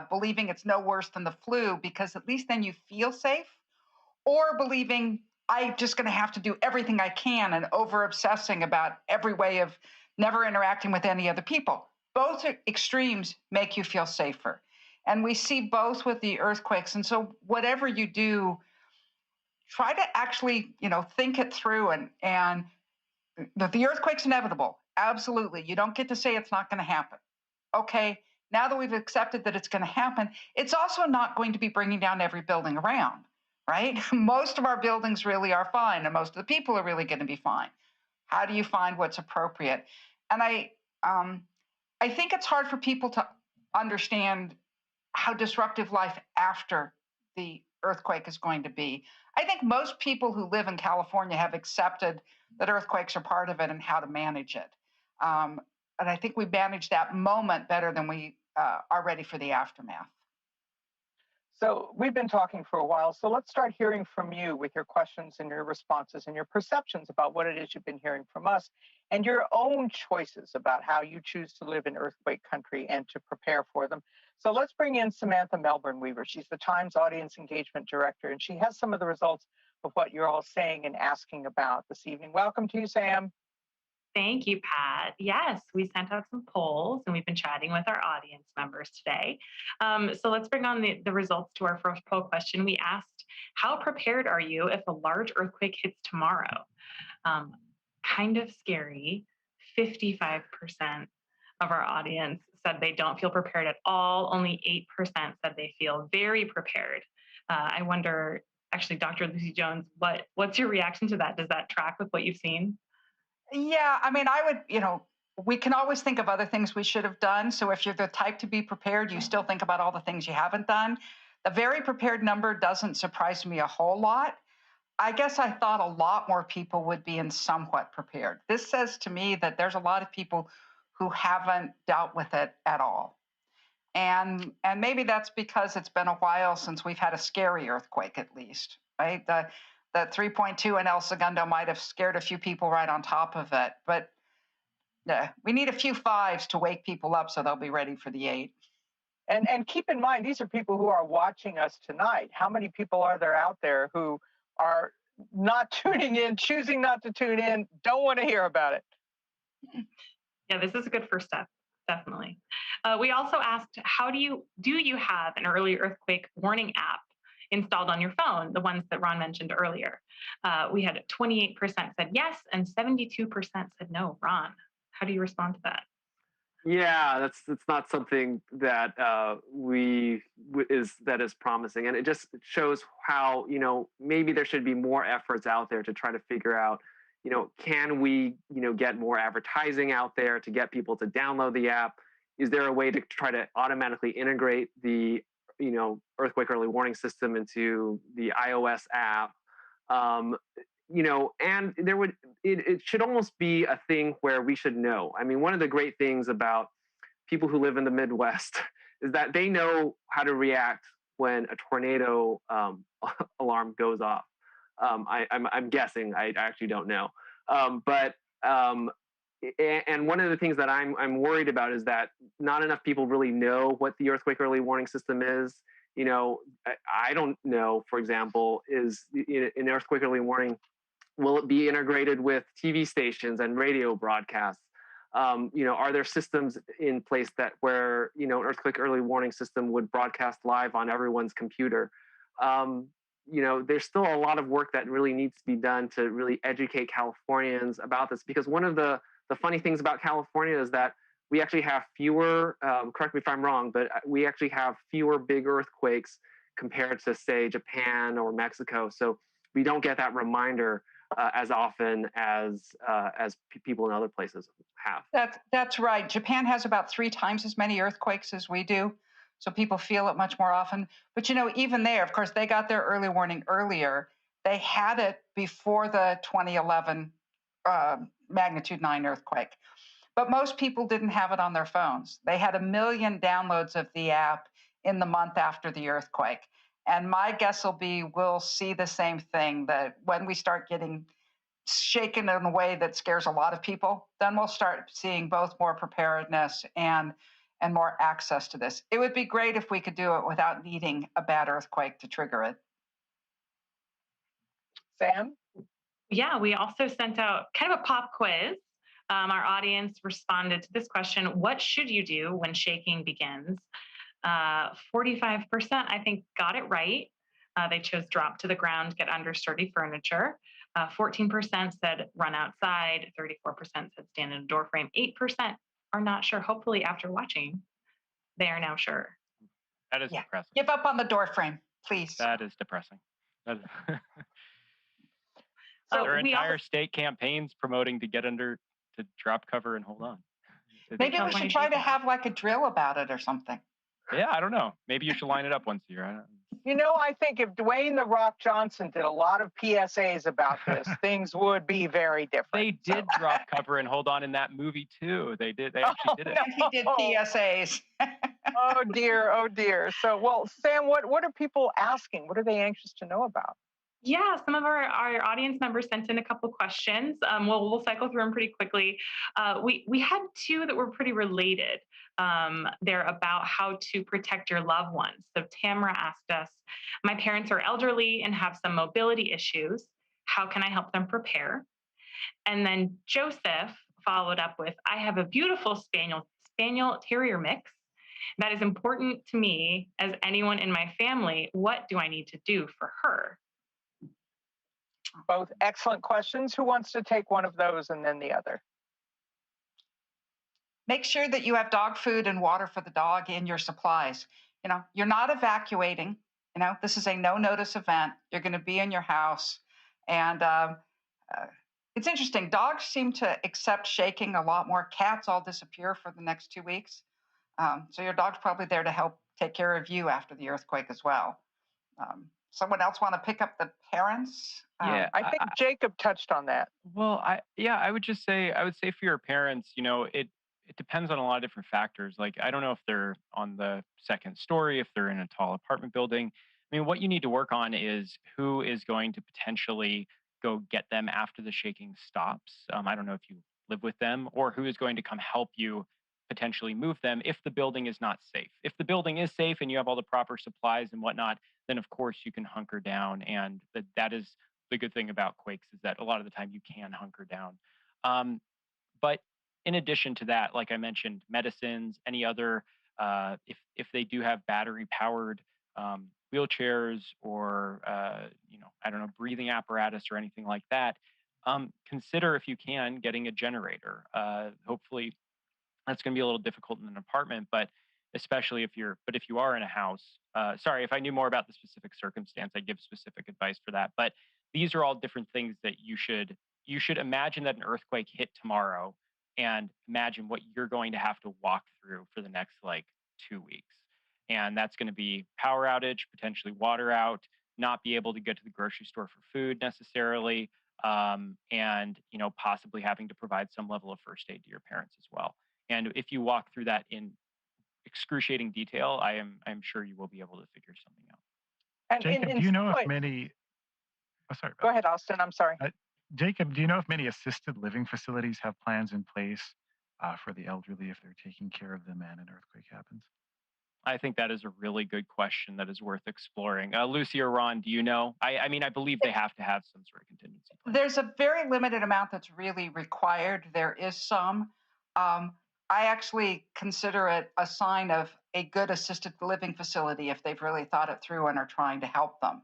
believing it's no worse than the flu because at least then you feel safe, or believing I'm just going to have to do everything I can and over obsessing about every way of never interacting with any other people. Both extremes make you feel safer. And we see both with the earthquakes. And so whatever you do, try to actually, think it through and the earthquake's inevitable. Absolutely. You don't get to say it's not going to happen. Okay, now that we've accepted that it's going to happen, it's also not going to be bringing down every building around, right? Most of our buildings really are fine, and most of the people are really going to be fine. How do you find what's appropriate? And I think it's hard for people to understand how disruptive life after the earthquake is going to be. I think most people who live in California have accepted that earthquakes are part of it and how to manage it. And I think we manage that moment better than we are ready for the aftermath. So we've been talking for a while, so let's start hearing from you with your questions and your responses and your perceptions about what it is you've been hearing from us and your own choices about how you choose to live in earthquake country and to prepare for them. So let's bring in Samantha Melbourne Weaver. She's the Times Audience Engagement Director, and she has some of the results of what you're all saying and asking about this evening. Welcome to you, Sam. Thank you, Pat. Yes, we sent out some polls and we've been chatting with our audience members today. So let's bring on the results to our first poll question. We asked, how prepared are you if a large earthquake hits tomorrow? Kind of scary. 55% of our audience said they don't feel prepared at all. Only 8% said they feel very prepared. I wonder, actually, Dr. Lucy Jones, what's your reaction to that? Does that track with what you've seen? Yeah, I mean, I would, we can always think of other things we should have done. So if you're the type to be prepared, you still think about all the things you haven't done. The very prepared number doesn't surprise me a whole lot. I guess I thought a lot more people would be in somewhat prepared. This says to me that there's a lot of people who haven't dealt with it at all. And maybe that's because it's been a while since we've had a scary earthquake, at least, right? The 3.2 in El Segundo might have scared a few people right on top of it. But we need a few 5s to wake people up so they'll be ready for the 8. And keep in mind, these are people who are watching us tonight. How many people are there out there who are not tuning in, choosing not to tune in, don't want to hear about it? Yeah, this is a good first step, definitely. We also asked, do you have an early earthquake warning app installed on your phone, the ones that Ron mentioned earlier? We had 28% said yes and 72% said no. Ron, how do you respond to that? Yeah, that's not something that is promising, and it just shows how maybe there should be more efforts out there to try to figure out can we get more advertising out there to get people to download the app? Is there a way to try to automatically integrate the earthquake early warning system into the iOS app? And it should almost be a thing where we should know. I mean, one of the great things about people who live in the Midwest is that they know how to react when a tornado alarm goes off. I'm guessing. I actually don't know. And one of the things that I'm worried about is that not enough people really know what the earthquake early warning system is. I don't know, for example, is in earthquake early warning, will it be integrated with TV stations and radio broadcasts? Are there systems in place where an earthquake early warning system would broadcast live on everyone's computer? There's still a lot of work that really needs to be done to really educate Californians about this, because one of the funny things about California is that we actually have fewer, correct me if I'm wrong, but we actually have fewer big earthquakes compared to, say, Japan or Mexico. So we don't get that reminder as often as people in other places have. That's right. Japan has about 3 times as many earthquakes as we do, so people feel it much more often. But even there, of course, they got their early warning earlier. They had it before the 2011 magnitude 9 earthquake. But most people didn't have it on their phones. They had 1 million downloads of the app in the month after the earthquake. And my guess will be we'll see the same thing, that when we start getting shaken in a way that scares a lot of people, then we'll start seeing both more preparedness and more access to this. It would be great if we could do it without needing a bad earthquake to trigger it. Sam? Yeah, we also sent out kind of a pop quiz. Our audience responded to this question: what should you do when shaking begins? 45%, I think, got it right. They chose drop to the ground, get under sturdy furniture. 14% said run outside. 34% said stand in a door frame. 8% are not sure. Hopefully, after watching, they are now sure. That is depressing. Give up on the door frame, please. That is depressing. So there are entire state campaigns promoting to get under, to drop cover and hold on. Maybe we should try to have like a drill about it or something. Yeah, I don't know. Maybe you should line it up once a year. I think if Dwayne "The Rock" Johnson did a lot of PSAs about this, things would be very different. They did drop cover and hold on in that movie too. They did. They actually did it. No. He did PSAs. Oh dear, oh dear. So, well, Sam, what are people asking? What are they anxious to know about? Yeah, some of our audience members sent in a couple questions. We'll cycle through them pretty quickly. We had 2 that were pretty related. They're about how to protect your loved ones. So Tamara asked us, my parents are elderly and have some mobility issues. How can I help them prepare? And then Joseph followed up with, I have a beautiful Spaniel Terrier mix that is important to me as anyone in my family. What do I need to do for her? Both excellent questions. Who wants to take one of those and then the other? Make sure that you have dog food and water for the dog in your supplies. You're not evacuating. This is a no-notice event. You're going to be in your house. And it's interesting. Dogs seem to accept shaking a lot more. Cats all disappear for the next 2 weeks. So your dog's probably there to help take care of you after the earthquake as well. Someone else want to pick up the parents? Yeah, I think Jacob touched on that. Well, I would say for your parents, it depends on a lot of different factors. Like, I don't know if they're on the second story, if they're in a tall apartment building. I mean, what you need to work on is who is going to potentially go get them after the shaking stops. I don't know if you live with them, or who is going to come help you potentially move them if the building is not safe. If the building is safe and you have all the proper supplies and whatnot, then of course you can hunker down. And that is the good thing about quakes, is that a lot of the time you can hunker down. But in addition to that, like I mentioned, medicines, any other, if they do have battery powered wheelchairs or, I don't know, breathing apparatus or anything like that, consider, if you can, getting a generator. Hopefully that's going to be a little difficult in an apartment, but especially if you are in a house. Sorry, if I knew more about the specific circumstance, I'd give specific advice for that. But these are all different things that you should imagine that an earthquake hit tomorrow, and imagine what you're going to have to walk through for the next 2 weeks. And that's going to be power outage, potentially water out, not be able to get to the grocery store for food necessarily, and possibly having to provide some level of first aid to your parents as well. And if you walk through that in excruciating detail, I'm sure you will be able to figure something out. And Jacob, do you know if many? Oh, sorry. Go ahead, Austin. I'm sorry. Jacob, do you know if many assisted living facilities have plans in place for the elderly if they're taking care of them and an earthquake happens? I think that is a really good question that is worth exploring. Lucy or Ron, do you know? I mean, I believe they have to have some sort of contingency plan. There's a very limited amount that's really required. There is some. I actually consider it a sign of a good assisted living facility if they've really thought it through and are trying to help them.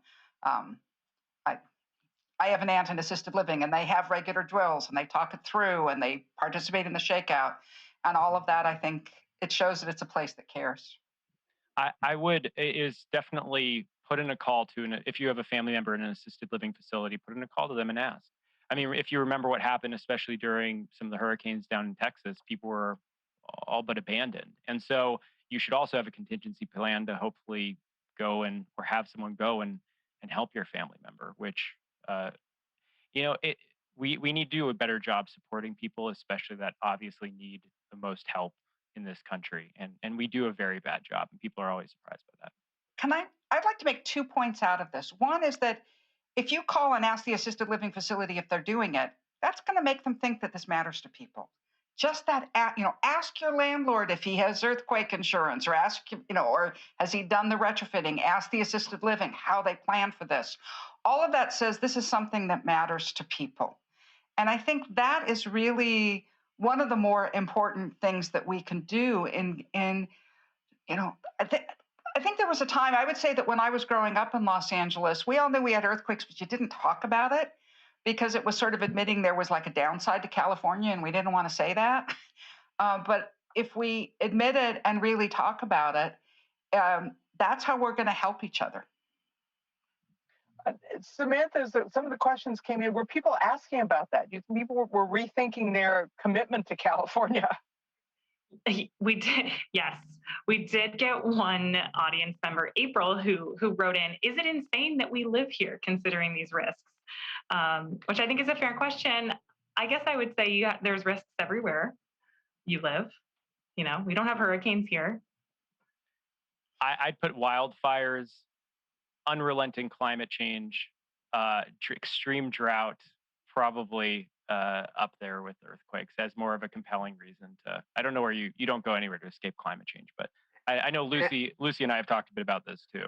I have an aunt in assisted living, and they have regular drills, and they talk it through, and they participate in the shakeout, and all of that. I think it shows that it's a place that cares. It is definitely put in a call to, if you have a family member in an assisted living facility, put in a call to them and ask. I mean, if you remember what happened, especially during some of the hurricanes down in Texas, people were all but abandoned. And so you should also have a contingency plan to hopefully go or have someone go and help your family member, which, we need to do a better job supporting people, especially that obviously need the most help in this country. And we do a very bad job, and people are always surprised by that. I'd like to make 2 points out of this. One is that if you call and ask the assisted living facility if they're doing it, that's going to make them think that this matters to people. Just that, ask your landlord if he has earthquake insurance, or or has he done the retrofitting? Ask the assisted living how they plan for this. All of that says this is something that matters to people. And I think that is really one of the more important things that we can do I think there was a time, I would say that when I was growing up in Los Angeles, we all knew we had earthquakes, but you didn't talk about it because it was sort of admitting there was like a downside to California, and we didn't want to say that. But if we admit it and really talk about it, that's how we're going to help each other. Samantha, some of the questions came in. Were people asking about that? People were rethinking their commitment to California? We did, yes. We did get one audience member, April, who wrote in, is it in Spain that we live here, considering these risks? Which I think is a fair question. I guess I would say there's risks everywhere you live. We don't have hurricanes here. I'd put wildfires, unrelenting climate change, extreme drought, probably up there with earthquakes as more of a compelling reason to. I don't know where you don't go anywhere to escape climate change, but I know Lucy and I have talked a bit about this too.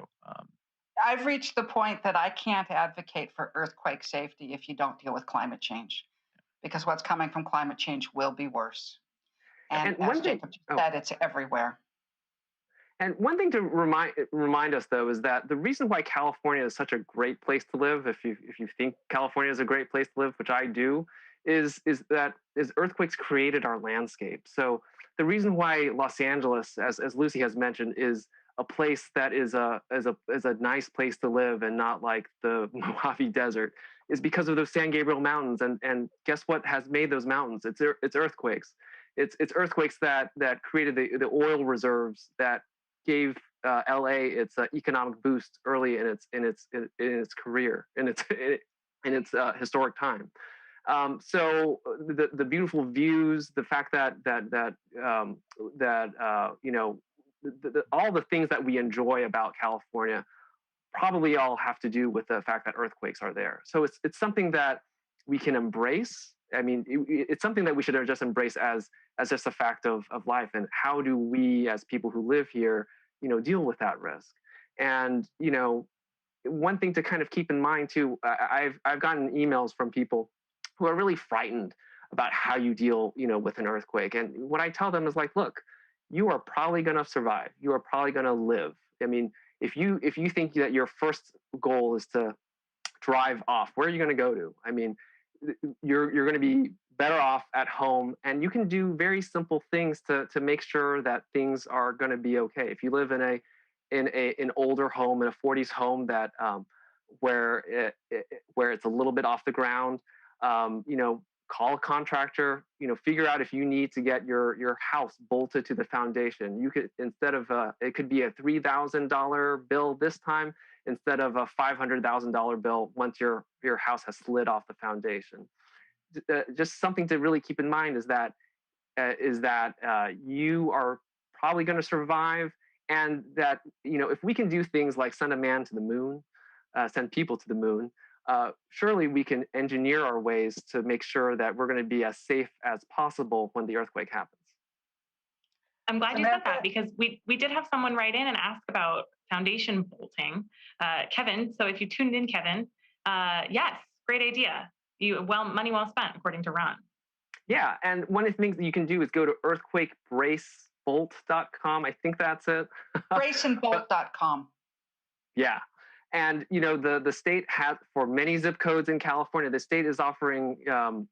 I've reached the point that I can't advocate for earthquake safety if you don't deal with climate change, because what's coming from climate change will be worse. And as Jacob said, it's everywhere. And one thing to remind us, though, is that the reason why California is such a great place to live, if you think California is a great place to live, which I do, is earthquakes created our landscape. So the reason why Los Angeles, as Lucy has mentioned, is a place that is a nice place to live and not like the Mojave Desert, is because of those San Gabriel Mountains. And guess what has made those mountains? It's earthquakes. It's earthquakes that created the oil reserves that gave LA its economic boost early in its career, in its historic time. So the beautiful views, the fact that all the things that we enjoy about California probably all have to do with the fact that earthquakes are there. So it's something that we can embrace. I mean, it's something that we should just embrace as just a fact of life. And how do we, as people who live here, deal with that risk? And one thing to kind of keep in mind too, I've gotten emails from people who are really frightened about how you deal, with an earthquake. And what I tell them is like, look, you are probably going to survive. You are probably going to live. I mean, if you think that your first goal is to drive off, where are you going to go to? I mean, you're going to be better off at home, and you can do very simple things to make sure that things are going to be okay. If you live in an older home, in a 40s home that where it's a little bit off the ground, call a contractor, figure out if you need to get your house bolted to the foundation. You could, instead of it could be a $3,000 bill this time, instead of a $500,000 bill once your house has slid off the foundation. Just something to really keep in mind is that you are probably going to survive, and that if we can do things like send a man to the moon, send people to the moon, surely we can engineer our ways to make sure that we're going to be as safe as possible when the earthquake happens. I'm glad you said that, because we did have someone write in and ask about foundation bolting. Kevin, so if you tuned in, Kevin, yes, great idea. Money well spent, according to Ron. Yeah, and one of the things that you can do is go to earthquakebracebolt.com. I think that's it. Braceandbolt.com. Yeah. And, the state has, for many zip codes in California, the state is offering, an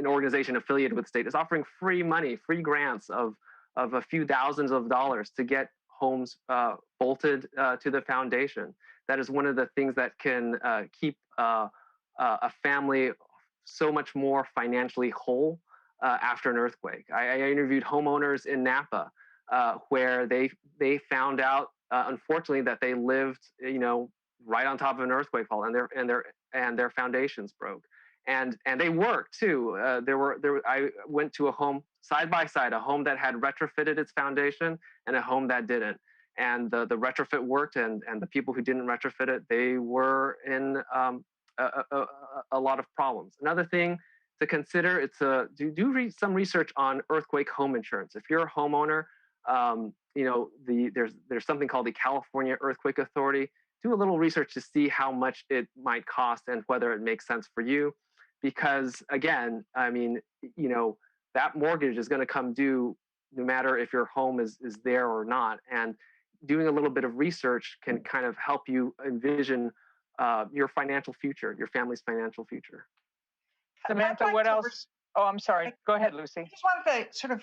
organization affiliated with the state is offering free money, free grants of a few thousands of dollars to get homes bolted to the foundation. That is one of the things that can keep a family so much more financially whole after an earthquake. I interviewed homeowners in Napa where they found out, unfortunately, that they lived, right on top of an earthquake fault, and their foundations broke, and they worked too. I went to a home side by side, a home that had retrofitted its foundation and a home that didn't. And the retrofit worked, and the people who didn't retrofit it, they were in a lot of problems. Another thing to consider, do some research on earthquake home insurance. If you're a homeowner, there's something called the California Earthquake Authority. Do a little research to see how much it might cost and whether it makes sense for you. Because again, that mortgage is going to come due no matter if your home is there or not. And doing a little bit of research can kind of help you envision your financial future, your family's financial future. Samantha, what else? Oh, I'm sorry. Go ahead, Lucy. I just wanted to sort of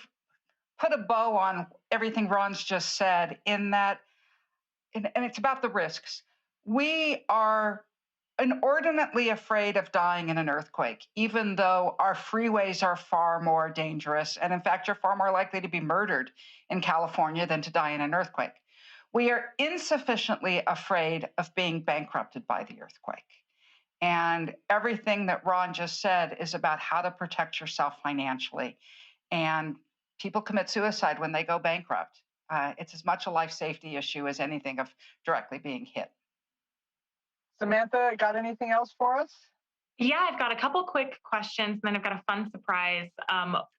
put a bow on everything Ron's just said in that, and it's about the risks. We are inordinately afraid of dying in an earthquake, even though our freeways are far more dangerous. And in fact, you're far more likely to be murdered in California than to die in an earthquake. We are insufficiently afraid of being bankrupted by the earthquake. And everything that Ron just said is about how to protect yourself financially. And people commit suicide when they go bankrupt. It's as much a life safety issue as anything of directly being hit. Samantha, got anything else for us? Yeah, I've got a couple quick questions, and then I've got a fun surprise.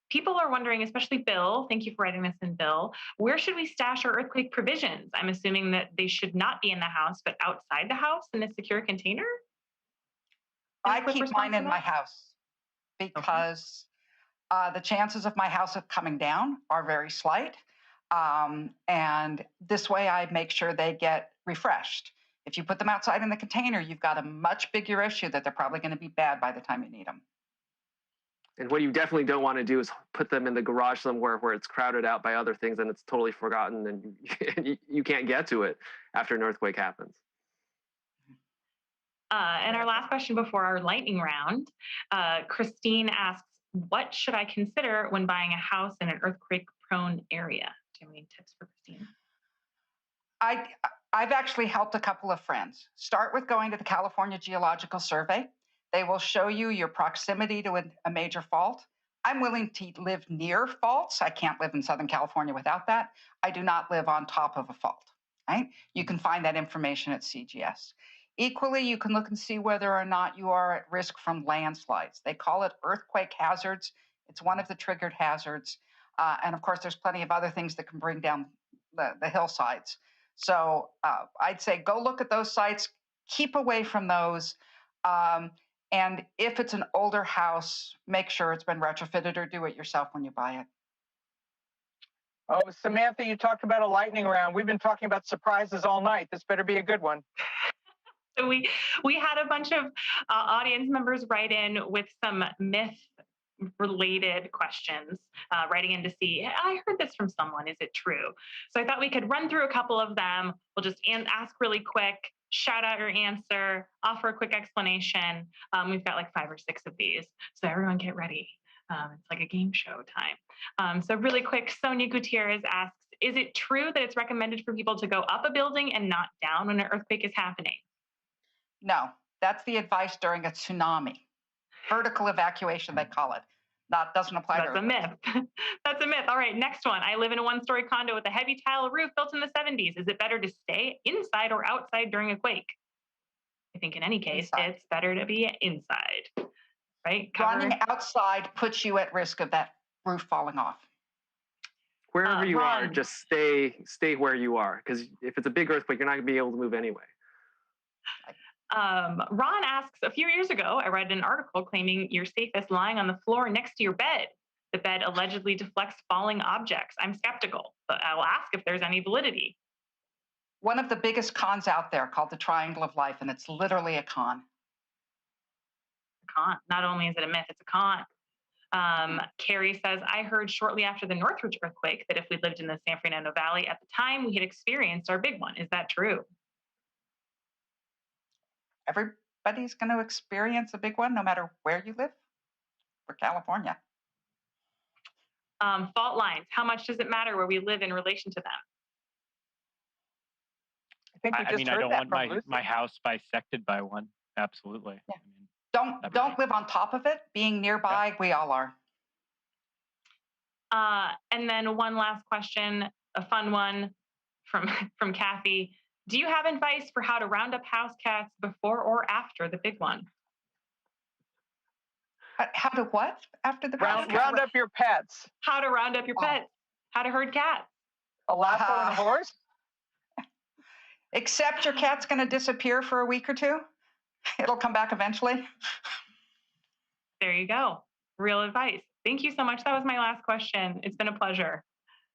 People are wondering, especially Bill, thank you for writing this in, Bill, where should we stash our earthquake provisions? I'm assuming that they should not be in the house, but outside the house in a secure container? I keep mine in my house because the chances of my house coming down are very slight. And this way I make sure they get refreshed. If you put them outside in the container, you've got a much bigger issue that they're probably going to be bad by the time you need them. And what you definitely don't want to do is put them in the garage somewhere where it's crowded out by other things and it's totally forgotten and you can't get to it after an earthquake happens. And our last question before our lightning round, Christine asks, what should I consider when buying a house in an earthquake-prone area? Do you have any tips for Christine? I've actually helped a couple of friends. Start with going to the California Geological Survey. They will show you your proximity to a major fault. I'm willing to live near faults. I can't live in Southern California without that. I do not live on top of a fault, right? You can find that information at CGS. Equally, you can look and see whether or not you are at risk from landslides. They call it earthquake hazards. It's one of the triggered hazards. And of course, there's plenty of other things that can bring down the hillsides. So I'd say go look at those sites, keep away from those. And if it's an older house, make sure it's been retrofitted or do it yourself when you buy it. Oh, Samantha, you talked about a lightning round. We've been talking about surprises all night. This better be a good one. So we had a bunch of audience members write in with some myth-related questions, writing in to see, I heard this from someone, is it true? So I thought we could run through a couple of them. We'll just ask really quick, shout out your answer, offer a quick explanation. We've got like 5 or 6 of these, so everyone get ready. It's like a game show time. So really quick, Sonia Gutierrez asks, is it true that it's recommended for people to go up a building and not down when an earthquake is happening? No, that's the advice during a tsunami. Vertical evacuation, they call it. That doesn't apply to earthquakes. That's a myth. That's a myth. All right, next one. I live in a 1-story condo with a heavy tile roof built in the 70s. Is it better to stay inside or outside during a quake? I think in any case, it's better to be inside, right? Running outside puts you at risk of that roof falling off. Wherever you are, just stay where you are, because if it's a big earthquake, you're not going to be able to move anyway. Ron asks, a few years ago, I read an article claiming you're safest lying on the floor next to your bed. The bed allegedly deflects falling objects. I'm skeptical, but I will ask if there's any validity. One of the biggest cons out there called the triangle of life, and it's literally a con. A con. Not only is it a myth, it's a con. Carrie says, I heard shortly after the Northridge earthquake that if we lived in the San Fernando Valley at the time, we had experienced our big one. Is that true? Everybody's going to experience a big one, no matter where you live. For California. Fault lines. How much does it matter where we live in relation to them? I mean, I don't want my house bisected by one. Absolutely. Yeah. I mean, don't live on top of it. Being nearby, yeah. We all are. And then one last question, a fun one from Kathy. Do you have advice for how to round up house cats before or after the big one? How to what? After the round up your pets. How to round up your pets. How to herd cats. A lasso and a horse? Except your cat's going to disappear for a week or two. It'll come back eventually. There you go. Real advice. Thank you so much. That was my last question. It's been a pleasure.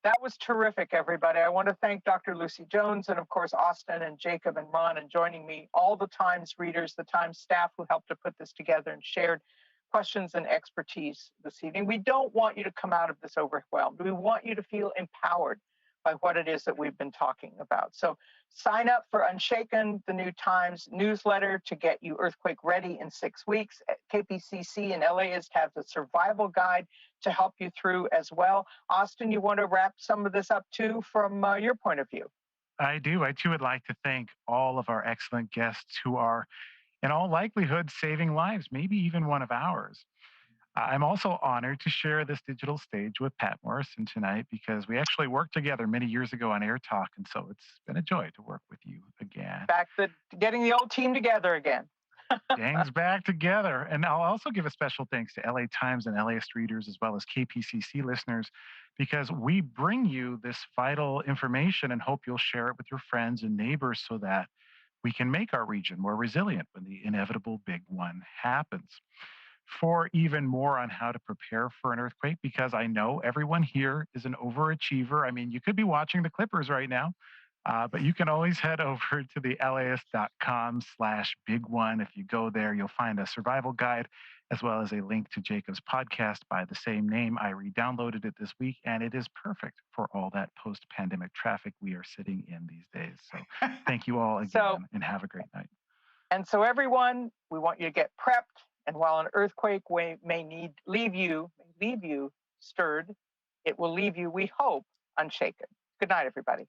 That was terrific, everybody. I want to thank Dr. Lucy Jones and, of course, Austin and Jacob and Ron and joining me, all the Times readers, the Times staff who helped to put this together and shared questions and expertise this evening. We don't want you to come out of this overwhelmed. We want you to feel empowered by what it is that we've been talking about. So sign up for Unshaken, the new Times newsletter to get you earthquake ready in 6 weeks. KPCC and LAist have the survival guide to help you through as well. Austin, you want to wrap some of this up too from your point of view? I do. I too would like to thank all of our excellent guests who are in all likelihood saving lives, maybe even one of ours. I'm also honored to share this digital stage with Patt Morrison tonight because we actually worked together many years ago on Air Talk, and so it's been a joy to work with you again. Getting the old team together again. Gang's back together. And I'll also give a special thanks to LA Times and LAist readers as well as KPCC listeners because we bring you this vital information and hope you'll share it with your friends and neighbors so that we can make our region more resilient when the inevitable big one happens. For even more on how to prepare for an earthquake, because I know everyone here is an overachiever. I mean, you could be watching the Clippers right now, but you can always head over to the laist.com/big one. If you go there, you'll find a survival guide as well as a link to Jacob's podcast by the same name. I re-downloaded it this week, and it is perfect for all that post-pandemic traffic we are sitting in these days. So thank you all again, and have a great night. And so everyone, we want you to get prepped. And while an earthquake may leave you stirred, it will leave you, we hope, unshaken. Good night, everybody.